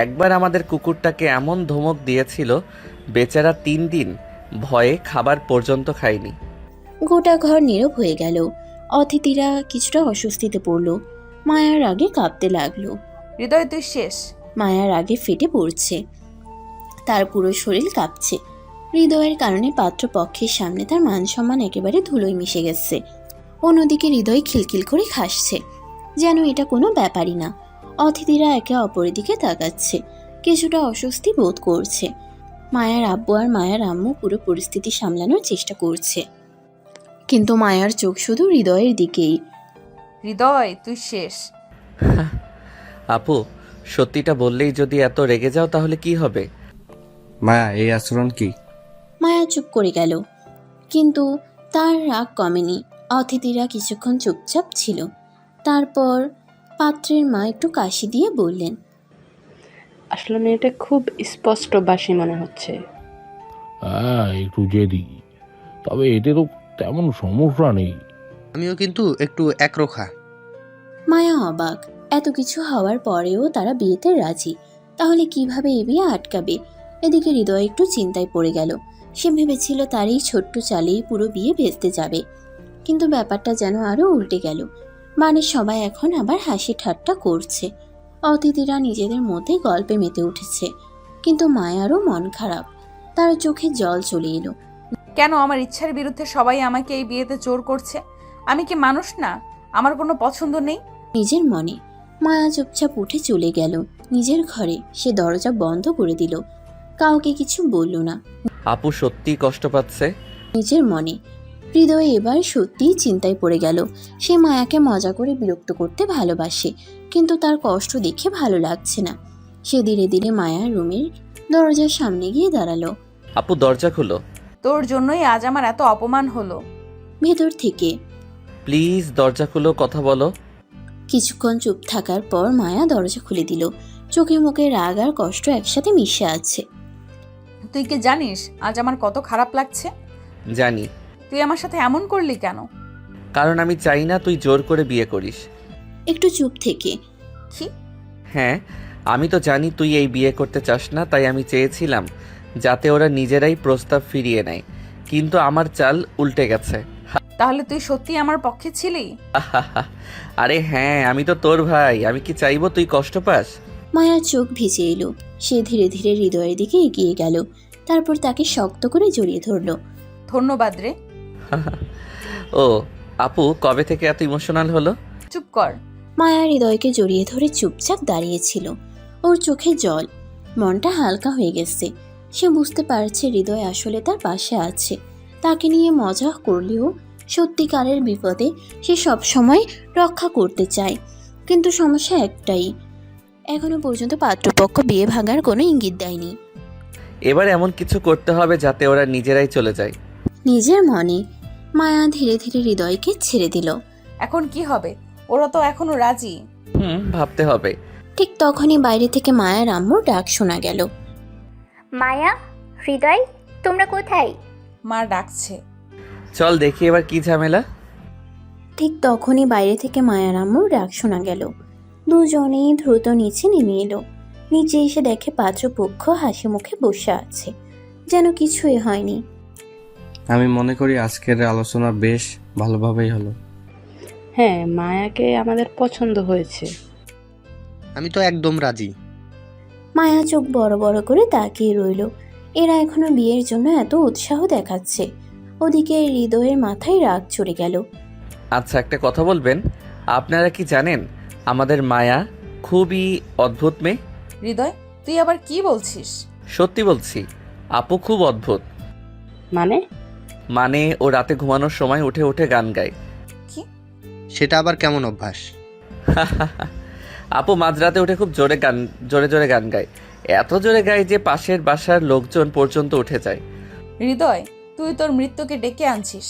একবার আমাদের কুকুরটাকে এমন ধমক দিয়েছিল, বেচারা 3 দিন ভয়ে খাবার পর্যন্ত খায়নি। গোটা ঘর নীরব হয়ে গেল। অতিথিরা কিছুটা অস্বস্তিতে পড়ল। মায়ার আগে কাঁপতে লাগলো। হৃদয়, তুই শেষ। মায়ার আগে ফেটে পড়ছে, তার পুরো শরীর কাঁপছে। হৃদয়ের কারণে পাত্রপক্ষের সামনে তার মান সম্মান একেবারে ধুলোয় মিশে গেছে। অন্যদিকে হৃদয় খিলখিল করে খাসছে, যেন এটা কোনো ব্যাপারই না। অতিথিরা একে অপরের দিকে তাকাচ্ছে, কিছুটা অস্বস্তি বোধ করছে। মায়ার আব্বু আর মায়ার আম্মু পুরো পরিস্থিতি সামলানোর চেষ্টা করছে, কিন্তু মায়ার চোখ শুধু হৃদয়ের দিকেই। হৃদয়, তুই শেষ। আপু, সত্যিটা বললেই যদি এত রেগে যাও তাহলে কি হবে? মায়া, এই আচরণ কি? মায়া চুপ করে গেল, কিন্তু তার রাগ কমেনি। অতিথিরা কিছুক্ষণ চুপচাপ ছিল। তারপর পাত্রের মা একটু কাশি দিয়ে বললেন, আসলে মেয়েটা খুব স্পষ্টবাসী মনে হচ্ছে। হ্যাঁ, একটু জেদি, তবে এতে তো তেমন সমস্যা নেই। আমিও কিন্তু একটু একরোখা। মায়া অবাক, এত কিছু হওয়ার পরেও তারা বিয়েতে রাজি, তাহলে কিভাবে এ বিয়ে আটকাবে? এদিকে হৃদয় একটু চিন্তায় পড়ে গেল। সে ভেবেছিল তার এই ছোট্ট চালেই পুরো বিয়ে ভেস্তে যাবে, কিন্তু ব্যাপারটা যেন আরো উল্টে গেল। মানে সবাই এখন আবার হাসি ঠাট্টা করছে, অতিথিরা নিজেদের মধ্যে গল্পে মেতে উঠেছে, কিন্তু মায়ারও মন খারাপ। তার চোখে জল চলে এলো। কেন আমার ইচ্ছার বিরুদ্ধে সবাই আমাকে এই বিয়েতে জোর করছে? আমি কি মানুষ না? আমার কোনো পছন্দ নেই? নিজের মনে মায়া চুপচাপ উঠে চলে গেল নিজের ঘরে। সে দরজা বন্ধ করে দিল, কাউকে কিছু বলল না। আপু সত্যিই কষ্ট পাচ্ছে। নিজের মনে হৃদয় এবার সত্যিই চিন্তায় পড়ে গেল। সে মায়াকে মজা করে বিরক্ত করতে ভালোবাসে, কিন্তু তার কষ্ট দেখে ভালো লাগছে না। সে ধীরে ধীরে মায়ার রুমের দরজার সামনে গিয়ে দাঁড়ালো। আপু দরজা খুলো। তোর জন্যই আজ আমার এত অপমান হলো। ভেতর থেকে প্লিজ দরজা খুলো, কথা বলো। কিছুক্ষণ চুপ থাকার পর মায়া দরজা খুলে দিল। চোখে মুখে রাগ আর কষ্ট একসাথে মিশে আছে। তুই কি জানিস আজ আমার কত খারাপ লাগছে? জানি। তুই আমার সাথে এমন করলি কেন? কারণ আমি চাই না তুই জোর করে বিয়ে করিস। একটু চুপ থেকে কি? হ্যাঁ, আমি তো জানি তুই এই বিয়ে করতে চাস না, তাই আমি চেয়েছিলাম যাতে ওরা নিজেরাই প্রস্তাব ফিরিয়ে নেয়, কিন্তু আমার চাল উল্টে গেছে। তাহলে তুই সত্যি আমার পক্ষে ছিলি? আরে হ্যাঁ, আমি তো তোর ভাই, আমি কি চাইবো তুই কষ্ট পাস? মায়ার চোখ ভিজে এলো। সে ধীরে ধীরে হৃদয়ের দিকে এগিয়ে গেল, তারপর তাকে শক্ত করে জড়িয়ে ধরল। ধন্যবাদ রে। ও আপু কবে থেকে এত ইমোশনাল হলো? চুপ কর। মায়া হৃদয়কে জড়িয়ে ধরে চুপচাপ দাঁড়িয়েছিল। ওর চোখে জল, মনটা হালকা হয়ে গেছে। সে বুঝতে পারছে হৃদয় আসলে তার পাশে আছে। তাকে নিয়ে মজা করলেও সত্যিকারের বিপদে সে সব সময় রক্ষা করতে চায়। কিন্তু সমস্যা একটাই, এখনো পর্যন্ত পাত্রপক্ষ বিয়ে ভাঙার কোনো ইঙ্গিত দেয়নি। এবার এমন কিছু করতে হবে যাতে ওরা নিজেরাই চলে যায়। নিজের মনে মায়া ধীরে ধীরে হৃদয়কে ছেড়ে দিল। এখন কি হবে? ওরা তো এখনো রাজি। ভাবতে হবে। ঠিক তখনই বাইরে থেকে মায়ার আম্মুর ডাক শোনা গেল। মায়া, হৃদয়, তোমরা কোথায়? মা ডাকছে। চল দেখি এবার কি ঝামেলা। ঠিক তখনই বাইরে থেকে মায়ার আম্মুর ডাক শোনা গেল। দুজনেই দ্রুত নিচে নেমে এলো। নিচে এসে দেখে পাত্রপক্ষ হাসি মুখে বসে আছে, যেন কিছুই হয়নি। আমি মনে করি আজকের আলোচনা বেশ ভালোভাবেই হলো। হ্যাঁ, মায়াকে আমাদের পছন্দ হয়েছে। আমি তো একদম রাজি। মায়া চোখ বড় বড় করে তাকিয়ে রইল। এরা এখনো বিয়ের জন্য এত উৎসাহ দেখাচ্ছে, ওদিকে হৃদয়ের মাথায় রাগ চড়ে গেল। আচ্ছা একটা কথা বলবেন, আপনারা কি জানেন আমাদের মায়া খুবই অদ্ভুত মেয়ে? হৃদয়, তুই আবার কি বলছিস? সত্যি বলছি, আপু খুব অদ্ভুত। মানে ও রাতে ঘুমানোর সময় উঠে উঠে গান গায়। সেটা আবার কেমন অভ্যাস? আপু মাঝরাতে উঠে খুব জোরে জোরে গান গায়। এত জোরে গায় যে পাশের বাসার লোকজন পর্যন্ত উঠে যায়। হৃদয়, তুই তোর মৃত্যুকে ডেকে আনছিস।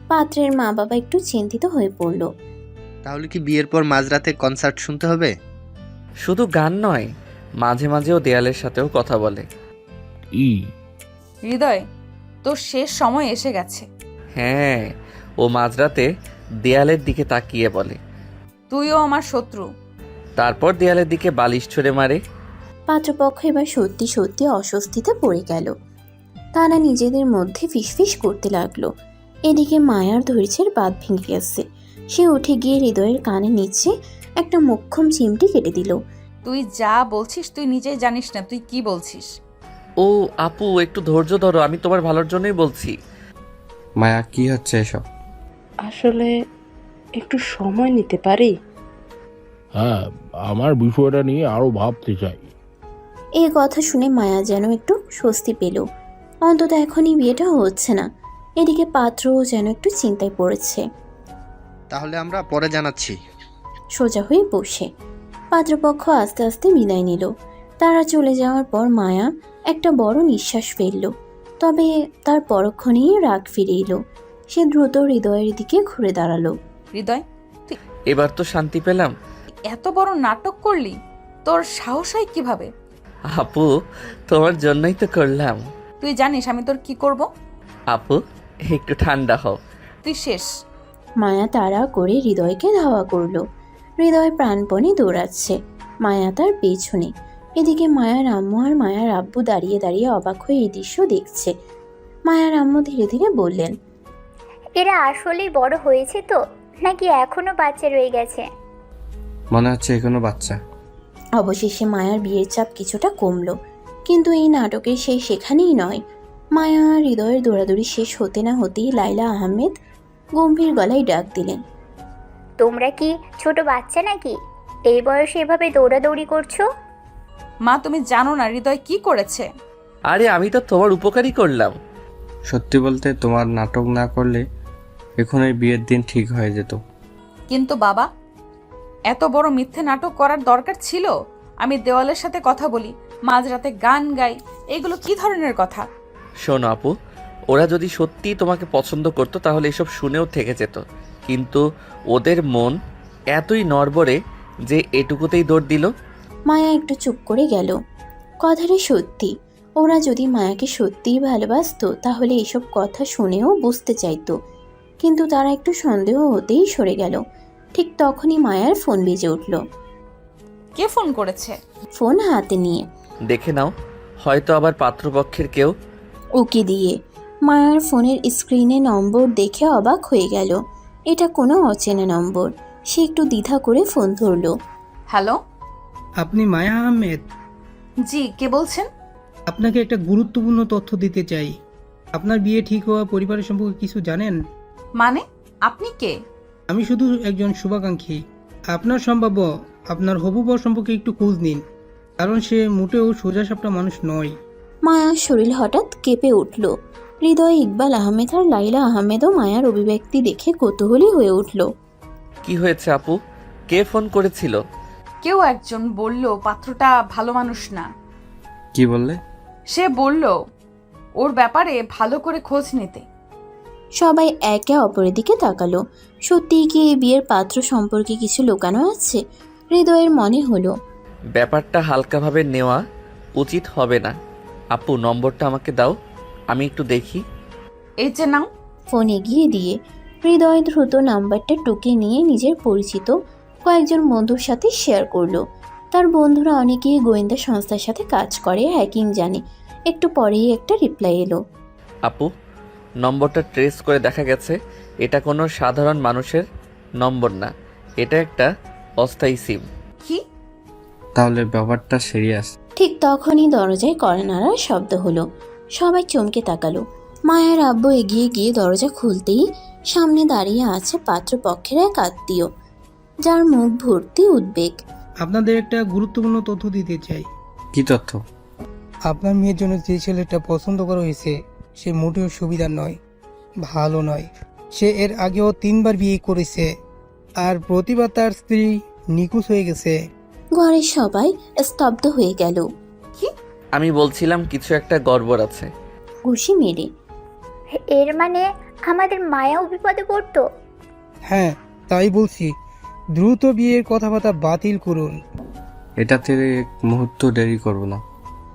পাত্রের মা বাবা একটু চিন্তিত হয়ে পড়ল। তাহলে কি বিয়ের পর মাঝরাতে কনসার্ট শুনতে হবে? শুধু গান নয়, মাঝে মাঝেও দেয়ালের সাথেও কথা বলে। হৃদয়, তোর শেষ সময় এসে গেছে। হ্যাঁ, ও মাঝরাতে দেয়ালের দিকে তাকিয়ে বলে, তুইও আমার শত্রু। তারপর দেয়ালের দিকে বালিশ ছুঁড়ে মারে। পাত্রপক্ষ এবার সত্যি সত্যি অস্বস্তিতে পড়ে গেল। তারা নিজেদের মধ্যে ফিসফিস করতে লাগলো। এদিকে মায়ার ধৈর্যের বাঁধ ভেঙে গেছে। সে উঠে গিয়ে হৃদয়ের কানে নিচে একটা মোক্ষম চিমটি কেটে দিল। তুই যা বলছিস তুই নিজেই জানিস না তুই কি বলছিস। ও আপু একটু ধৈর্য ধরো, আমি তোমার ভালোর জন্যই বলছি। মায়া কি হচ্ছে এসব? আসলে একটু সময় নিতে পারি? হ্যাঁ, আমার বিষয়টা নিয়ে আরো ভাবতে চাই। এই কথা শুনে মায়া যেন একটু স্বস্তি পেল। অন্তত এখনই বিয়েটা হচ্ছে না। এদিকে পাত্রও যেন একটু চিন্তায় পড়েছে। তাহলে আমরা পরে জানাচ্ছি। সোজা হয়ে বসে পাত্রপক্ষ আস্তে আস্তে বিদায় নিল। তারা চলে যাওয়ার পর মায়া একটা বড় নিঃশ্বাস ফেলল। তবে তার পরক্ষণেই রাগ ফিরে এলো। সে দ্রুত হৃদয়ের দিকে ঘুরে দাঁড়ালো। হৃদয়, তুই এবার তো শান্তি পেলাম। এত বড় নাটক করলি, তোর সাহস হয় কিভাবে? আপু তোমার জন্যই তো করলাম। তুই জানিস আমি তোর কি করব? আপু একটু ঠান্ডা হও। তুই শেষ। মায়া তাড়া করে হৃদয়কে ধাওয়া করলো। হৃদয় প্রাণপণে দৌড়াচ্ছে, মায়া তার পেছনে। এদিকে মায়ার আম্মু আর মায়ার আব্বু দাঁড়িয়ে দাঁড়িয়ে অবাক হয়ে এই দৃশ্য দেখছে। মায়ার আম্মু ধীরে ধীরে বললেন, এরা আসলেই বড় হয়েছে তো, নাকি এখনো বাচ্চা রয়ে গেছে? মনে হচ্ছে এখনো বাচ্চা। অবশেষে মায়ার বিয়ের চাপ কিছুটা কমলো। কিন্তু এই নাটকের সেই সেখানেই নয়। মায়া আর হৃদয়ের দৌড়াদৌড়ি শেষ হতে না হতেই লাইলা আহমেদ গম্ভীর গলায় ডাক দিলেন, তোমরা কি ছোট বাচ্চা নাকি এই বয়সে এভাবে দৌড়াদৌড়ি করছো? মা, তুমি জানো না হৃদয় কি করেছে? আরে আমি তো তোমার উপকারই করলাম। সত্যি বলতে তোমার নাটক না করলে এখন এই বিয়ের দিন ঠিক হয়ে যেত। কিন্তু বাবা, এত বড় মিথ্যে নাটক করার দরকার ছিল? আমি দেওয়ালের সাথে কথা বলি, মাঝরাতে গান গাই, এগুলো কি ধরনের কথা? শোনো আপু, ওরা যদি সত্যিই তোমাকে পছন্দ করতো তাহলে এসব শুনেও থেকে যেত, কিন্তু ওদের মন এতই নড়বড়ে যে এটুকুতেই দৌড় দিল। মায়া একটু চুপ করে গেল। কথাটা সত্যি, ওরা যদি মায়াকে সত্যিই ভালোবাসতো তাহলে এসব কথা শুনেও বুঝতে চাইতো, কিন্তু তারা একটু সন্দেহ হতেই সরে গেল। ঠিক তখনই মায়ার ফোন বেজে উঠল। কে ফোন করেছে? ফোন হাতে নিয়ে দেখে নাও, হয়তো আবার পাত্রপক্ষের কেউ। ওকে দিয়ে মায়ার ফোনের স্ক্রিনে নম্বর দেখে অবাক হয়ে গেল। এটা কোনো অচেনা নম্বর। সে একটু দ্বিধা করে ফোন ধরল। হ্যালো, আপনি মায়া আহমেদ? জি, কে বলছেন? আপনাকে একটা গুরুত্বপূর্ণ তথ্য দিতে চাই। আপনার বিয়ে ঠিক হওয়া পরিবারের সম্পর্কে কিছু জানেন? মানে আপনি কে? আমি শুধু একজন শুভাকাঙ্ক্ষী। আপনার সম্ভাব্য আপনার হবু বর সম্পর্কে একটু খোঁজ নিন, কারণ সে মোটেও সোজাসাপটা মানুষ নয়। মায়ার শরীর হঠাৎ কেঁপে উঠল। হৃদয়, ইকবাল আহমেদ আর লাইলা আহমেদও মায়ার অভিব্যক্তি দেখে কৌতূহলী হয়ে উঠল। কি হয়েছে আপু? কে ফোন করেছিল? কেউ একজন বলল পাত্রটা ভালো মানুষ না। কি বললে? সে বলল ওর ব্যাপারে ভালো করে খোঁজ নিতে। সবাই একে অপরের দিকে তাকালো। সত্যিই কি এই বিয়ের পাত্র সম্পর্কে কিছু লুকানো আছে? হৃদয়ের মনে হলো ব্যাপারটা হালকাভাবে নেওয়া উচিত হবে না। আপু, নম্বরটা আমাকে দাও, আমি একটু দেখি। এই যে নাও। ফোন এগিয়ে দিয়ে হৃদয় দ্রুত নাম্বারটা টুকে নিয়ে নিজের পরিচিত কয়েকজন বন্ধুর সাথে শেয়ার করলো। তার বন্ধুরা অনেকেই গোয়েন্দা সংস্থার সাথে কাজ করে, হ্যাকিং জানে। একটু পরেই একটা রিপ্লাই এলো। আপু, নম্বরটা ট্রেস করে দেখা গেছে এটা কোনো সাধারণ মানুষের নম্বর না, এটা একটা অস্থায়ী সিম। কি? তাহলে ব্যাপারটা সিরিয়াস। ঠিক তখনই দরজায় কড়া নাড়ার শব্দ হলো। সবাই চমকে তাকালো। মায়ের আব্বু এগিয়ে গিয়ে দরজা খুলতেই সামনে দাঁড়িয়ে আছে পাত্রপক্ষের এক আত্মীয়, যার মুখ ভর্তি উদ্বেগ। আপনাদের একটা গুরুত্বপূর্ণ তথ্য দিতে চাই। কি তথ্য? আপনার মেয়ের জন্য যে ছেলেটা পছন্দ করা হয়েছে সে মোটেও সুবিধার নয়, ভালো নয়। সে এর আগেও 3বার বিয়ে করেছে, আর প্রতিবার তার স্ত্রী নিখোঁজ হয়ে গেছে। ঘরের সবাই স্তব্ধ হয়ে গেল। আমি বলছিলাম কিছু একটা গড়বড় আছে। ঘুষি মেরে। এর মানে আমাদের মায়াও বিপদে পড়তো? হ্যাঁ, তাই বলছি, দ্রুত বিয়ের কথাবার্তা বাতিল করুন। এটাতে এক মুহূর্ত দেরি করব না।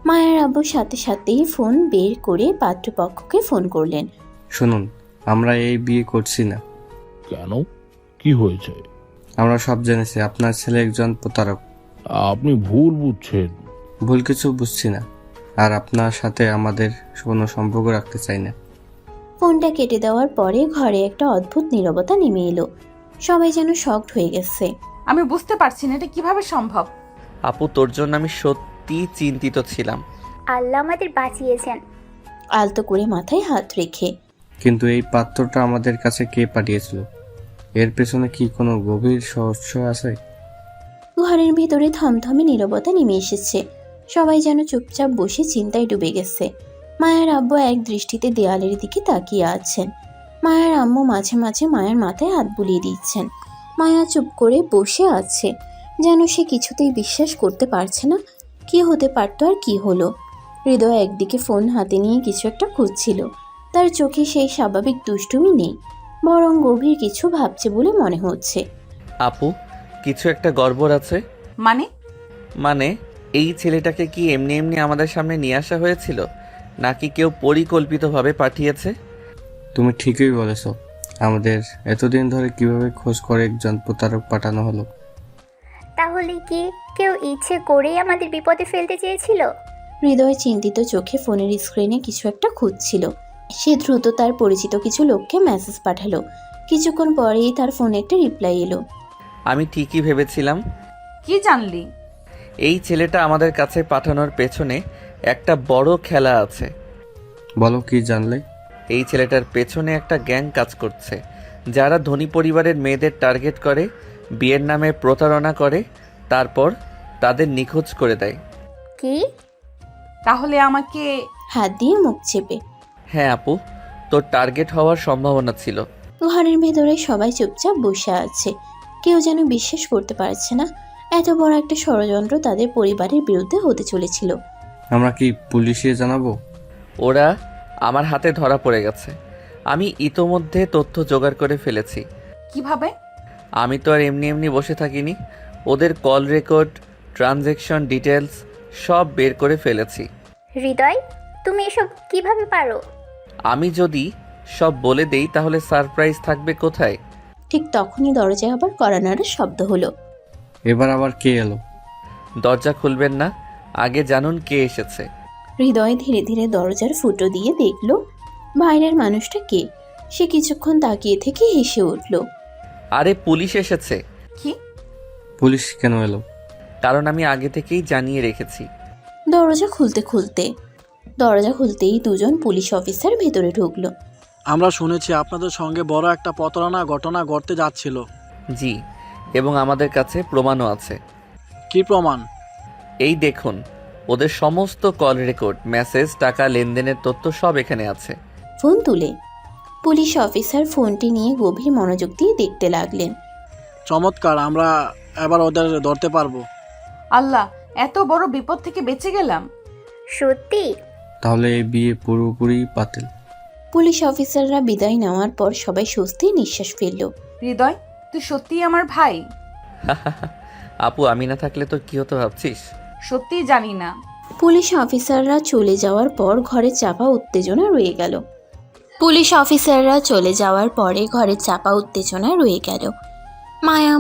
মায়ের আব্বু সাথে সাথেই ফোন বের করে পাত্রপক্ষকে ফোন করলেন। শুনুন, আমরা এই বিয়ে করছি না। কেন? কি হয়েছে? আমরা সব জেনেছি আপনার ছেলে একজন প্রতারক। আপনি ভুল বুঝছেন। ভুল কিছু বুঝছি না, আর আপনার সাথে আমাদের কোনো সম্পর্ক রাখতে চাই না। ফোনটা কেটে দেওয়ার পরে ঘরে একটা অদ্ভুত নীরবতা নেমে এলো। সবাই যেন শকড হয়ে গেছে। আমি বুঝতে পারছি না এটা কিভাবে সম্ভব। আপু, তোর জন্য আমি সত্যি চিন্তিত ছিলাম। আল্লাহ আমাদের বাঁচিয়েছেন। আলতো করে মাথায় হাত রেখে। কিন্তু এই পাত্রটা আমাদের কাছে কে পাঠিয়েছিল? এর পেছনে কি কোনো গভীর রহস্য আছে? ঘরের ভিতরে থমথমে নীরবতা নেমে এসেছে। সবাই যেন চুপচাপ বসে চিন্তায় ডুবে গেছে। মায়ের আব্বু এক দৃষ্টিতে দেয়ালের দিকে তাকিয়ে আছেন। মায়ের আম্মু মাঝে মাঝে মায়ের মাথায় হাত বুলিয়ে দিচ্ছেন। মায়া চুপ করে বসে আছে, যেন সে কিছুতেই বিশ্বাস করতে পারছে না কি হতে পারতো আর কি হলো। হৃদয় একদিকে ফোন হাতে নিয়ে কিছু একটা খুঁজছিল। তার চোখে সেই স্বাভাবিক দুষ্টুমি নেই, বরং গভীর কিছু ভাবছে বলে মনে হচ্ছে। আপু, কিছু একটা গড়বড় আছে। মানে এই ছেলেটাকে কি এমনি এমনি আমাদের সামনে নিয়ে আসা হয়েছিল, নাকি কেউ পরিকল্পিতভাবে পাঠিয়েছে? তুমি ঠিকই বলেছ। আমাদের এতদিন ধরে কিভাবে খোঁজ করে একজন প্রতারক পাঠানো হলো? তাহলে কি কেউ ইচ্ছে করেই আমাদের বিপদে ফেলতে চেয়েছিল? হৃদয় চিন্তিত চোখে ফোনের স্ক্রিনে কিছু একটা খুঁজছিল। সে দ্রুত তার পরিচিত কিছু লোককে মেসেজ পাঠালো। কিছুক্ষণ পরেই তার ফোনে একটা রিপ্লাই এলো। আমি ঠিকই ভেবেছিলাম। কি জানলি? এই ছেলেটা আমাদের কাছে পাঠানোর পেছনে একটা বড় খেলা আছে। বলো কি জানলে? এই ছেলেটার পেছনে একটা গ্যাং কাজ করছে, যারা ধনী পরিবারের মেয়েদের টার্গেট করে, বিয়ের নামে প্রতারণা করে, তারপর তাদের নিখোঁজ করে দেয়। কি? তাহলে আমাকে হাত দিয়ে মুখ চেপে। হ্যাঁ আপু, তোর টার্গেট হওয়ার সম্ভাবনা ছিল। ঘরের ভেতরে সবাই চুপচাপ বসে আছে, কেউ যেন বিশ্বাস করতে পারছে না এত বড় একটা ষড়যন্ত্র তাদের পরিবারের বিরুদ্ধে হতে চলেছিল। আমরা কি পুলিশে জানাবো? ওরা আমার হাতে ধরা পড়ে গেছে। আমি ইতোমধ্যে তথ্য জোগাড় করে ফেলেছি। কিভাবে? আমি তো আর এমনি এমনি বসে থাকিনি। ওদের কল রেকর্ড, ট্রানজ্যাকশন ডিটেলস সব বের করে ফেলেছি। হৃদয়, তুমি এসব কিভাবে পারো? আমি যদি সব বলে দেই তাহলে সারপ্রাইজ থাকবে কোথায়? ঠিক তখনই দরজায় আবার কড়া নাড়ার শব্দ হলো। এবার আবার কে এলো? দরজা খুলবেন না, আগে জানুন কে এসেছে। হৃদয় ধীরে ধীরে দরজার ফুটো দিয়ে দেখল বাইরের মানুষটা কে। সে কিছুক্ষণ তাকিয়ে থেকে হেসে উঠল। আরে পুলিশ এসেছে। কি? পুলিশ কেন এলো? কারণ আমি আগে থেকেই জানিয়ে রেখেছি। দরজা খুলতেই দুজন পুলিশ অফিসার ভেতরে ঢুকলো। আমরা শুনেছি আপনাদের সঙ্গে বড় একটা প্রতারণা ঘটনা ঘটতে যাচ্ছিল। জি, এবং আমাদের কাছে প্রমাণও আছে। কি প্রমাণ? এই দেখুন, ওদের সমস্ত কল রেকর্ড, মেসেজ, টাকা লেনদেনের তথ্য সব এখানে আছে। ফোন তুলে পুলিশ অফিসার ফোনটি নিয়ে গভীর মনোযোগ দিয়ে দেখতে লাগলেন। চমৎকার, আমরা এবার ওদের ধরতে পারবো। আল্লাহ, এত বড় বিপদ থেকে বেঁচে গেলাম। সত্যি? তাহলে এই বিয়ে পুরোপুরি বাতিল। পুলিশ অফিসাররা বিদায় নেওয়ার পর সবাই স্বস্তির নিঃশ্বাস ফেলল। হৃদয়, তুই সত্যিই আমার ভাই? আপু, আমি না থাকলে তোর কি হতো ভাবছিস? সত্যিই জানি না। পুলিশ অফিসাররা চলে যাওয়ার পর ঘরে চাপা উত্তেজনা রয়ে গেল।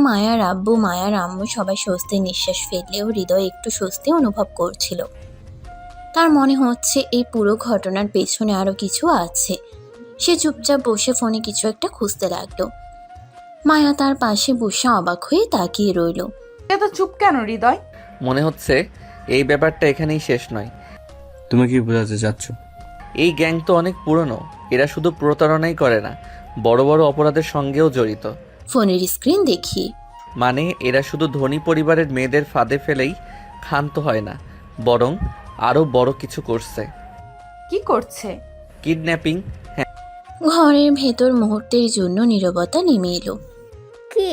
মায়ার আব্বু, মায়ার আম্মু সবাই স্বস্তির নিঃশ্বাস ফেললেও হৃদয় একটু স্বস্তি অনুভব করছিল। তার মনে হচ্ছে এই পুরো ঘটনার পেছনে আরো কিছু আছে। সে চুপচাপ বসে ফোনে কিছু একটা খুঁজতে লাগলো। মায়া তার পাশে বসে অবাক হয়ে তাকিয়ে রইল। এত চুপ কেন হৃদয়? মনে হচ্ছে এই ব্যাপারটা এখানেই শেষ নয়। তুমি কি বোঝাতে চাচ্ছ? এই গ্যাং তো অনেক পুরনো। এরা শুধু প্রতারণাই করে না, বড় বড় অপরাধের সঙ্গেও জড়িত। ফোনের স্ক্রিন দেখিয়ে। মানে এরা শুধু ধনী পরিবারের মেয়েদের ফাঁদে ফেলেই ক্ষান্ত হয় না, বরং আরো বড় কিছু করছে। কি করছে? কিডন্যাপিং। ঘরের ভেতর মুহূর্তের জন্য নীরবতা নেমে এলো। কি?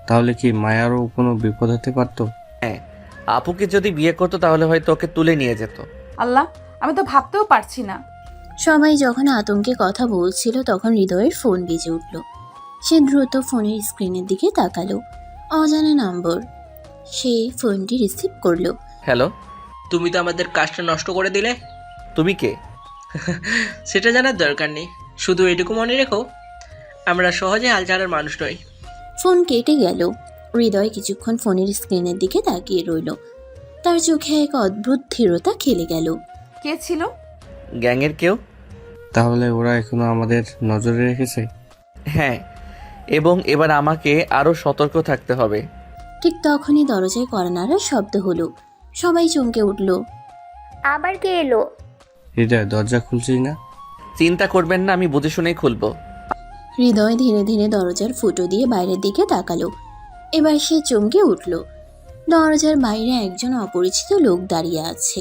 তাহলে কি মায়ারও কোনো বিপদ হতে পারতো? হ্যাঁ, আপুকে যদি বিয়ে করতো তাহলে হয়তো ওকে তুলে নিয়ে যেত। আল্লাহ, আমি তো ভাবতেও পারছি না। সবাই যখন আতঙ্কে কথা বলছিল তখন হৃদয়ের ফোন বেজে উঠল। সে দ্রুত ফোনের স্ক্রিনের দিকে তাকালো। অজানা নম্বর। সে ফোনটি রিসিভ করলো। হ্যালো। তুমি তো আমাদের কাজটা নষ্ট করে দিলে। তুমি কে? সেটা জানার দরকার নেই, শুধু এটুকু মনে রেখো, আমরা সহজে হাল ছাড়ার মানুষ নই। ফোন কেটে গেল। হৃদয় কিছুক্ষণ ফোনের স্ক্রিনের দিকে তাকিয়ে রইল। তার চোখে এক অদ্ভুত ধীরতা খেলে গেল। কে ছিল? গ্যাংয়ের কেউ। তাহলে ওরা এখনো আমাদের নজরে রেখেছে? হ্যাঁ, এবং এবার আমাকে আরো সতর্ক থাকতে হবে। ঠিক তখনই দরজায় কড়া নাড়ার শব্দ হলো। সবাই চমকে উঠল। আবার কে এলো? হৃদয়, দরজা খুলছিস না? চিন্তা করবেন না, আমি বুঝে শুনেই খুলবো। হৃদয় ধীরে ধীরে দরজার ফুটো দিয়ে বাইরের দিকে তাকালো। এবার সে চমকে উঠল। দরজার বাইরে একজন অপরিচিত লোক দাঁড়িয়ে আছে।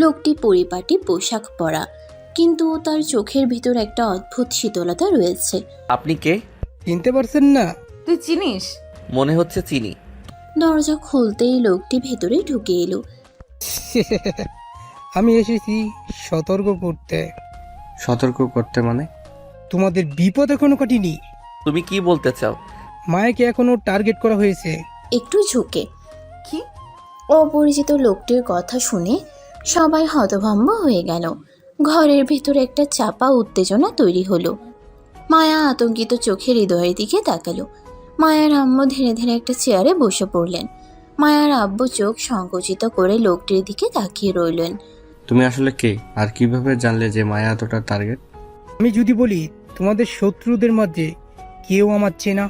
লোকটি পরিপাটি পোশাক পরা, কিন্তু তার চোখের ভিতর একটা অদ্ভুত শীতলতা রয়েছে। আপনি কে? চিনতে পারছেন না? তুই চিনিস? মনে হচ্ছে চিনি। দরজা খুলতেই লোকটি ভেতরে ঢুকে এলো। আমি এসেছি সতর্ক করতে। সতর্ক করতে মানে? তোমাদের বিপদ এখনো কাটেনি। তুমি কি বলতে চাও? মায়াকে এখনো টার্গেট করা হয়েছে। একটু ঝুঁকে। কি? অপরিচিত লোকটির কথা শুনে সবাই হতভম্ব হয়ে গেল। ঘরের ভিতরে একটা চাপা উত্তেজনা তৈরি হলো। মায়া আতঙ্কিত চোখে হৃদয়ের দিকে তাকালো। মায়ার আম্মু ধীরে ধীরে একটা চেয়ারে বসে পড়লেন। মায়ার আব্বু চোখ সংকুচিত করে লোকটির দিকে তাকিয়ে রইলেন। তুমি আসলে কে, আর কিভাবে জানলে যে মায়া এতটা টার্গেট? আমি যদি বলি, তোমাদের শত্রুদের মধ্যে কেউ আমার চেনা।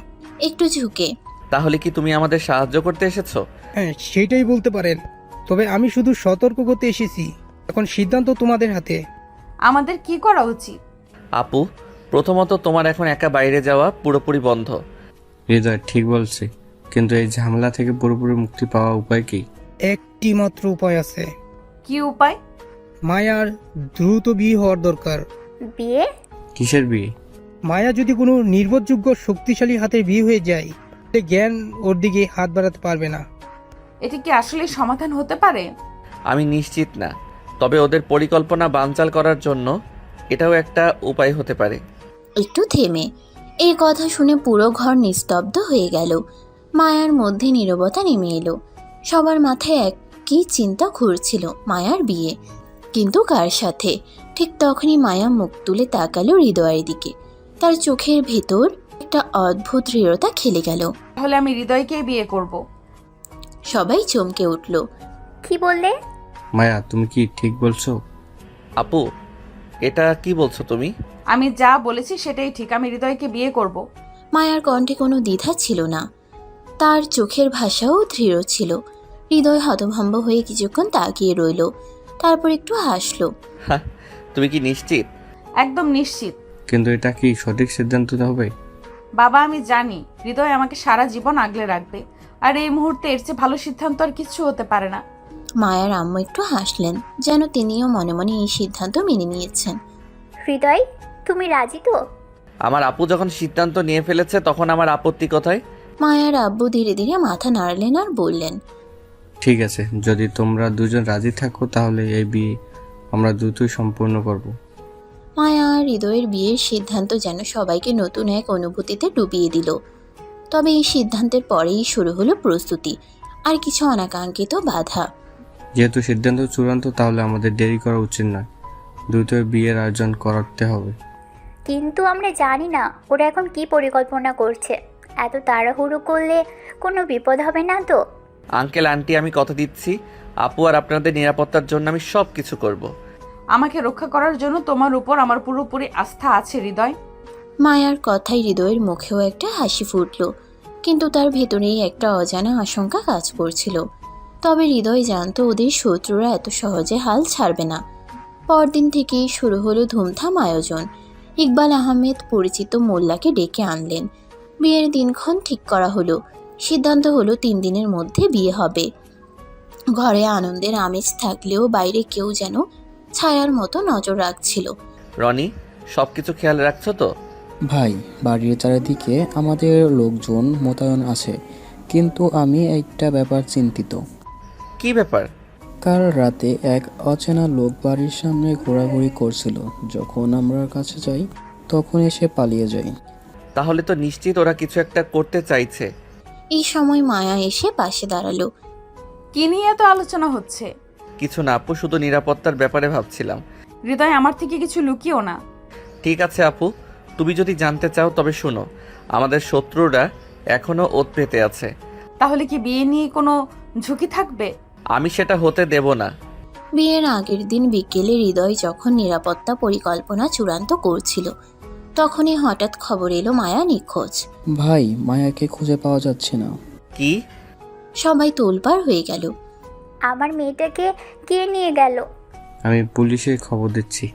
একটু ঝুঁকে। তাহলে কি তুমি আমাদের সাহায্য করতে এসেছো? হ্যাঁ, সেটাই বলতে পারেন। তবে আমি শুধু সতর্ক করতে এসেছি। এখন সিদ্ধান্ত তোমাদের হাতে। আমাদের কি করা উচিত? আপু, প্রথমত তোমার এখন একা বাইরে যাওয়া পুরোপুরি বন্ধ। হৃদয় ঠিক বলছে, কিন্তু এই ঝামেলা থেকে পুরোপুরি মুক্তি পাওয়া উপায় কি? একটি মাত্র উপায় আছে। কি উপায়? মায়ার দ্রুত বিয়ে হওয়ার দরকার। বিয়ে? কিসের বিয়ে? মায়া যদি কোনো নির্ভরযোগ্য শক্তিশালী হাতে বিয়ে হয়ে যায়, তাহলে জ্ঞান ওর দিকে হাত বাড়াতে পারবে না। এটি কি আসলে সমাধান হতে পারে? আমি নিশ্চিত না, তবে ওদের পরিকল্পনা বানচাল করার জন্য এটাও একটা উপায় হতে পারে। একটু থেমে এই কথা শুনে পুরো ঘর নিস্তব্ধ হয়ে গেল। মায়ার মধ্যে নীরবতা নেমে এলো। সবার মাথায় একই চিন্তা ঘুরছিল, মায়ার বিয়ে। কিন্তু কার সাথে? ঠিক তখনই মায়া মুখ তুলে তাকালো হৃদয়ের দিকে। তার চোখের ভেতর একটা অদ্ভুত দৃঢ়তা খেলে গেল। তাহলে আমি হৃদয়কেই বিয়ে করব। সবাই চমকে উঠল। কি বললে? মায়া, তুমি কি ঠিক বলছো? আপু, এটা কি বলছো তুমি? আমি যা বলেছি সেটাই ঠিক, আমি হৃদয়কে বিয়ে করব। মায়ার কণ্ঠে কোনো দ্বিধা ছিল না, তার চোখের ভাষাও দৃঢ় ছিল। হৃদয় হতভম্ব হয়ে কিছুক্ষণ তাকিয়ে রইল, তারপর একটু হাসলো। তুমি কি নিশ্চিত? একদম নিশ্চিত। কিন্তু এটা কি সঠিক সিদ্ধান্ত হবে? বাবা, আমি জানি হৃদয় আমাকে সারা জীবন আগলে রাখবে, আর এই মুহূর্তে এর চেয়ে ভালো সিদ্ধান্ত আর কিছু হতে পারে না। মায়ার আম্মু একটু হাসলেন, যেন তিনিও মনে মনে এই সিদ্ধান্ত মেনে নিয়েছেন। হৃদয়, তুমি রাজি তো? আমার আপু যখন সিদ্ধান্ত নিয়ে ফেলেছে তখন আমার আপত্তি কোথায়? মায়ার আব্বু ধীরে ধীরে মাথা নাড়লেন আর বললেন, ঠিক আছে, যদি তোমরা দুজন রাজি থাকো তাহলে এই বিয়ে আমরা দ্রুতই সম্পূর্ণ করব। মায়া আর হৃদয়ের বিয়ের সিদ্ধান্ত যেন সবাইকে নতুন এক অনুভূতিতে ডুবিয়ে দিল। তবে এই সিদ্ধান্তের পরেই শুরু হলো প্রস্তুতি আর কিছু অনাকাঙ্ক্ষিত বাধা। যেহেতু সিদ্ধান্ত চূড়ান্ত, তাহলে আমাদের দেরি করা উচিত নয়, দ্রুত বিয়ের আয়োজন করতে হবে। কিন্তু আমরা জানি না ওরা এখন কি পরিকল্পনা করছে। এত তাড়াহুড়ো করলে কোনো বিপদ হবে না তো? আঙ্কেল আন্টি, আমি কথা দিচ্ছি আপু আর আপনাদের নিরাপত্তার জন্য আমি সব কিছু করব। আমাকে রক্ষা করার জন্য তোমার উপর আমার পুরোপুরি আস্থা আছে হৃদয়। মায়ার কথায় হৃদয়ের মুখেও একটা হাসি ফুটল, কিন্তু তার ভেতরেই একটা অজানা আশঙ্কা কাজ করছিল। তবে হৃদয় জানতো ওদের শত্রুরা এত সহজে হাল ছাড়বে না। পরদিন থেকেই শুরু হলো ধুমধাম আয়োজন। ইকবাল আহমেদ পরিচিত মোল্লাকে ডেকে আনলেন। বিয়ের দিনক্ষণ ঠিক করা হলো। সিদ্ধান্ত হলো 3 দিনের মধ্যে বিয়ে হবে। ঘরে আনন্দের আমেজ থাকলেও বাইরে কেউ যেন ছায়ার মতো নজর রাখছিল। রনি, সবকিছু খেয়াল রাখছো তো? ভাই, বাড়ির চারিদিকে আমাদের লোকজন মোতায়েন আছে, কিন্তু আমি একটা ব্যাপার চিন্তিত। কি ব্যাপার? কাল রাতে এক অচেনা লোক বাড়ির সামনে ঘোরাঘুরি করছিল। যখন আমরা কাছে যাই তখন এসে পালিয়ে যায়। তাহলে তো নিশ্চিত ওরা কিছু একটা করতে চাইছে। এই সময় মায়া এসে পাশে দাঁড়ালো। কি নিয়ে এত আলোচনা হচ্ছে? কিছু না আপু, শুধু নিরাপত্তার ব্যাপারে ভাবছিলাম। হৃদয়, আমার থেকে কিছু লুকিও না। ঠিক আছে আপু, তুমি যদি জানতে চাও তবে শোনো, আমাদের শত্রুরা এখনো ওত পেতে আছে। তাহলে কি বিয়ে নিয়ে কোনো ঝুঁকি থাকবে? আমি সেটা হতে দেব না। বিয়ের আগের দিন বিকেলে হৃদয় যখন নিরাপত্তা পরিকল্পনা চূড়ান্ত করছিল, তখনই হঠাৎ খবর এলো মায়া নিখোঁজ। ভাই, মায়াকে খুঁজে পাওয়া যাচ্ছে না। কি? সবাই তোলপাড় হয়ে গেল। আমার মেয়েটাকে কে নিয়ে গেল? আমি পুলিশে খবর দিচ্ছি।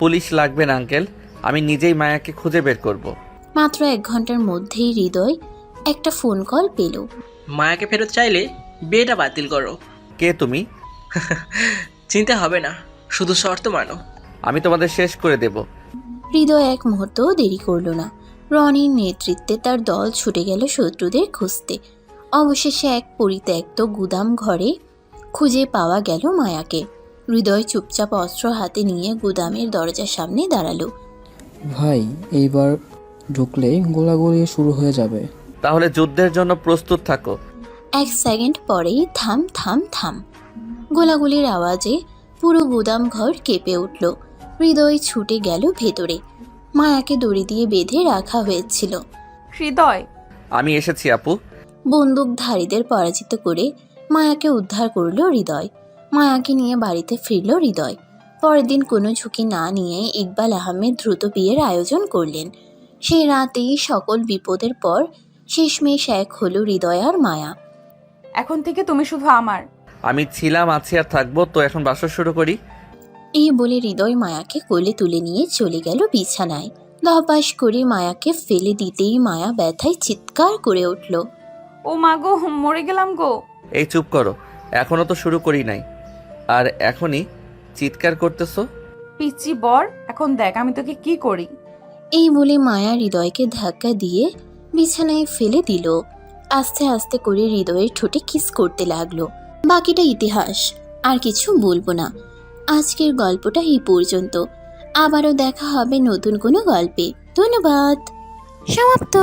পুলিশ লাগবে না আঙ্কেল, আমি নিজেই মায়াকে খুঁজে বের করব। মাত্র 1 ঘন্টার মধ্যেই হৃদয় একটা ফোন কল পেল। মায়াকে ফেরত চাইলে বিয়েটা বাতিল করো। কে তুমি? চিন্তা হবে না, শুধু শর্ত মানো। আমি তোমাদের শেষ করে দেব। হৃদয় এক মুহূর্তও দেরি করল না। রনির নেতৃত্বে তার দল ছুটে গেল শত্রুদের খুঁজতে। অবশেষে এক পরিত্যক্ত গুদাম ঘরে খুঁজে পাওয়া গেল মায়াকে। হৃদয় চুপচাপ অস্ত্র হাতে নিয়ে গুদামের দরজার সামনে দাঁড়ালো। ভাই, এইবার ঢুকলেই গোলাগুলি শুরু হয়ে যাবে। তাহলে যুদ্ধের জন্য প্রস্তুত থাকো। 1 সেকেন্ড পরেই থাম থাম থাম গোলাগুলির আওয়াজে পুরো গুদাম ঘর কেঁপে উঠল। হৃদয় ছুটে গেল ভেতরে। মায়াকে দড়ি দিয়ে বেঁধে রাখা হয়েছিল। হৃদয়, আমি এসেছি আপু। বন্দুকধারীদের পরাজিত করে মায়াকে উদ্ধার করল হৃদয়। মায়াকে নিয়ে বাড়িতে ফিরল হৃদয়। পরের দিন কোনো ঝুঁকি না নিয়ে ইকবাল আহমেদ দ্রুত বিয়ের আয়োজন করলেন। সেই রাতেই সকল বিপদের পর শেষমেশ এক হলো হৃদয় আর মায়া। এখন থেকে তুমি শুধু আমার। আমি ছিলাম, আছি আর থাকবো। তো এখন বাসর শুরু করি। এই বলে হৃদয় মায়াকে কোলে তুলে নিয়ে চলে গেল বিছানায়। ধপাস করে মায়াকে ফেলে দিতেই মায়া ব্যথায় চিৎকার করে উঠল। ও মা গো, মরে গেলাম গো। এই চুপ করো, এখনো তো শুরু করি নাই আর এখনই চিৎকার করতেছো। পিচ্চি বর, এখন দেখ আমি তোকে কি করি। এই বলে মায়া হৃদয়কে ধাক্কা দিয়ে বিছানায় ফেলে দিল। আস্তে আস্তে করে হৃদয়ের ঠোঁটে কিস করতে লাগলো। বাকিটা ইতিহাস, আর কিছু বলবো না। আজকের গল্পটা এই পর্যন্ত। আবারও দেখা হবে নতুন কোনো গল্পে। ধন্যবাদ। সমাপ্ত।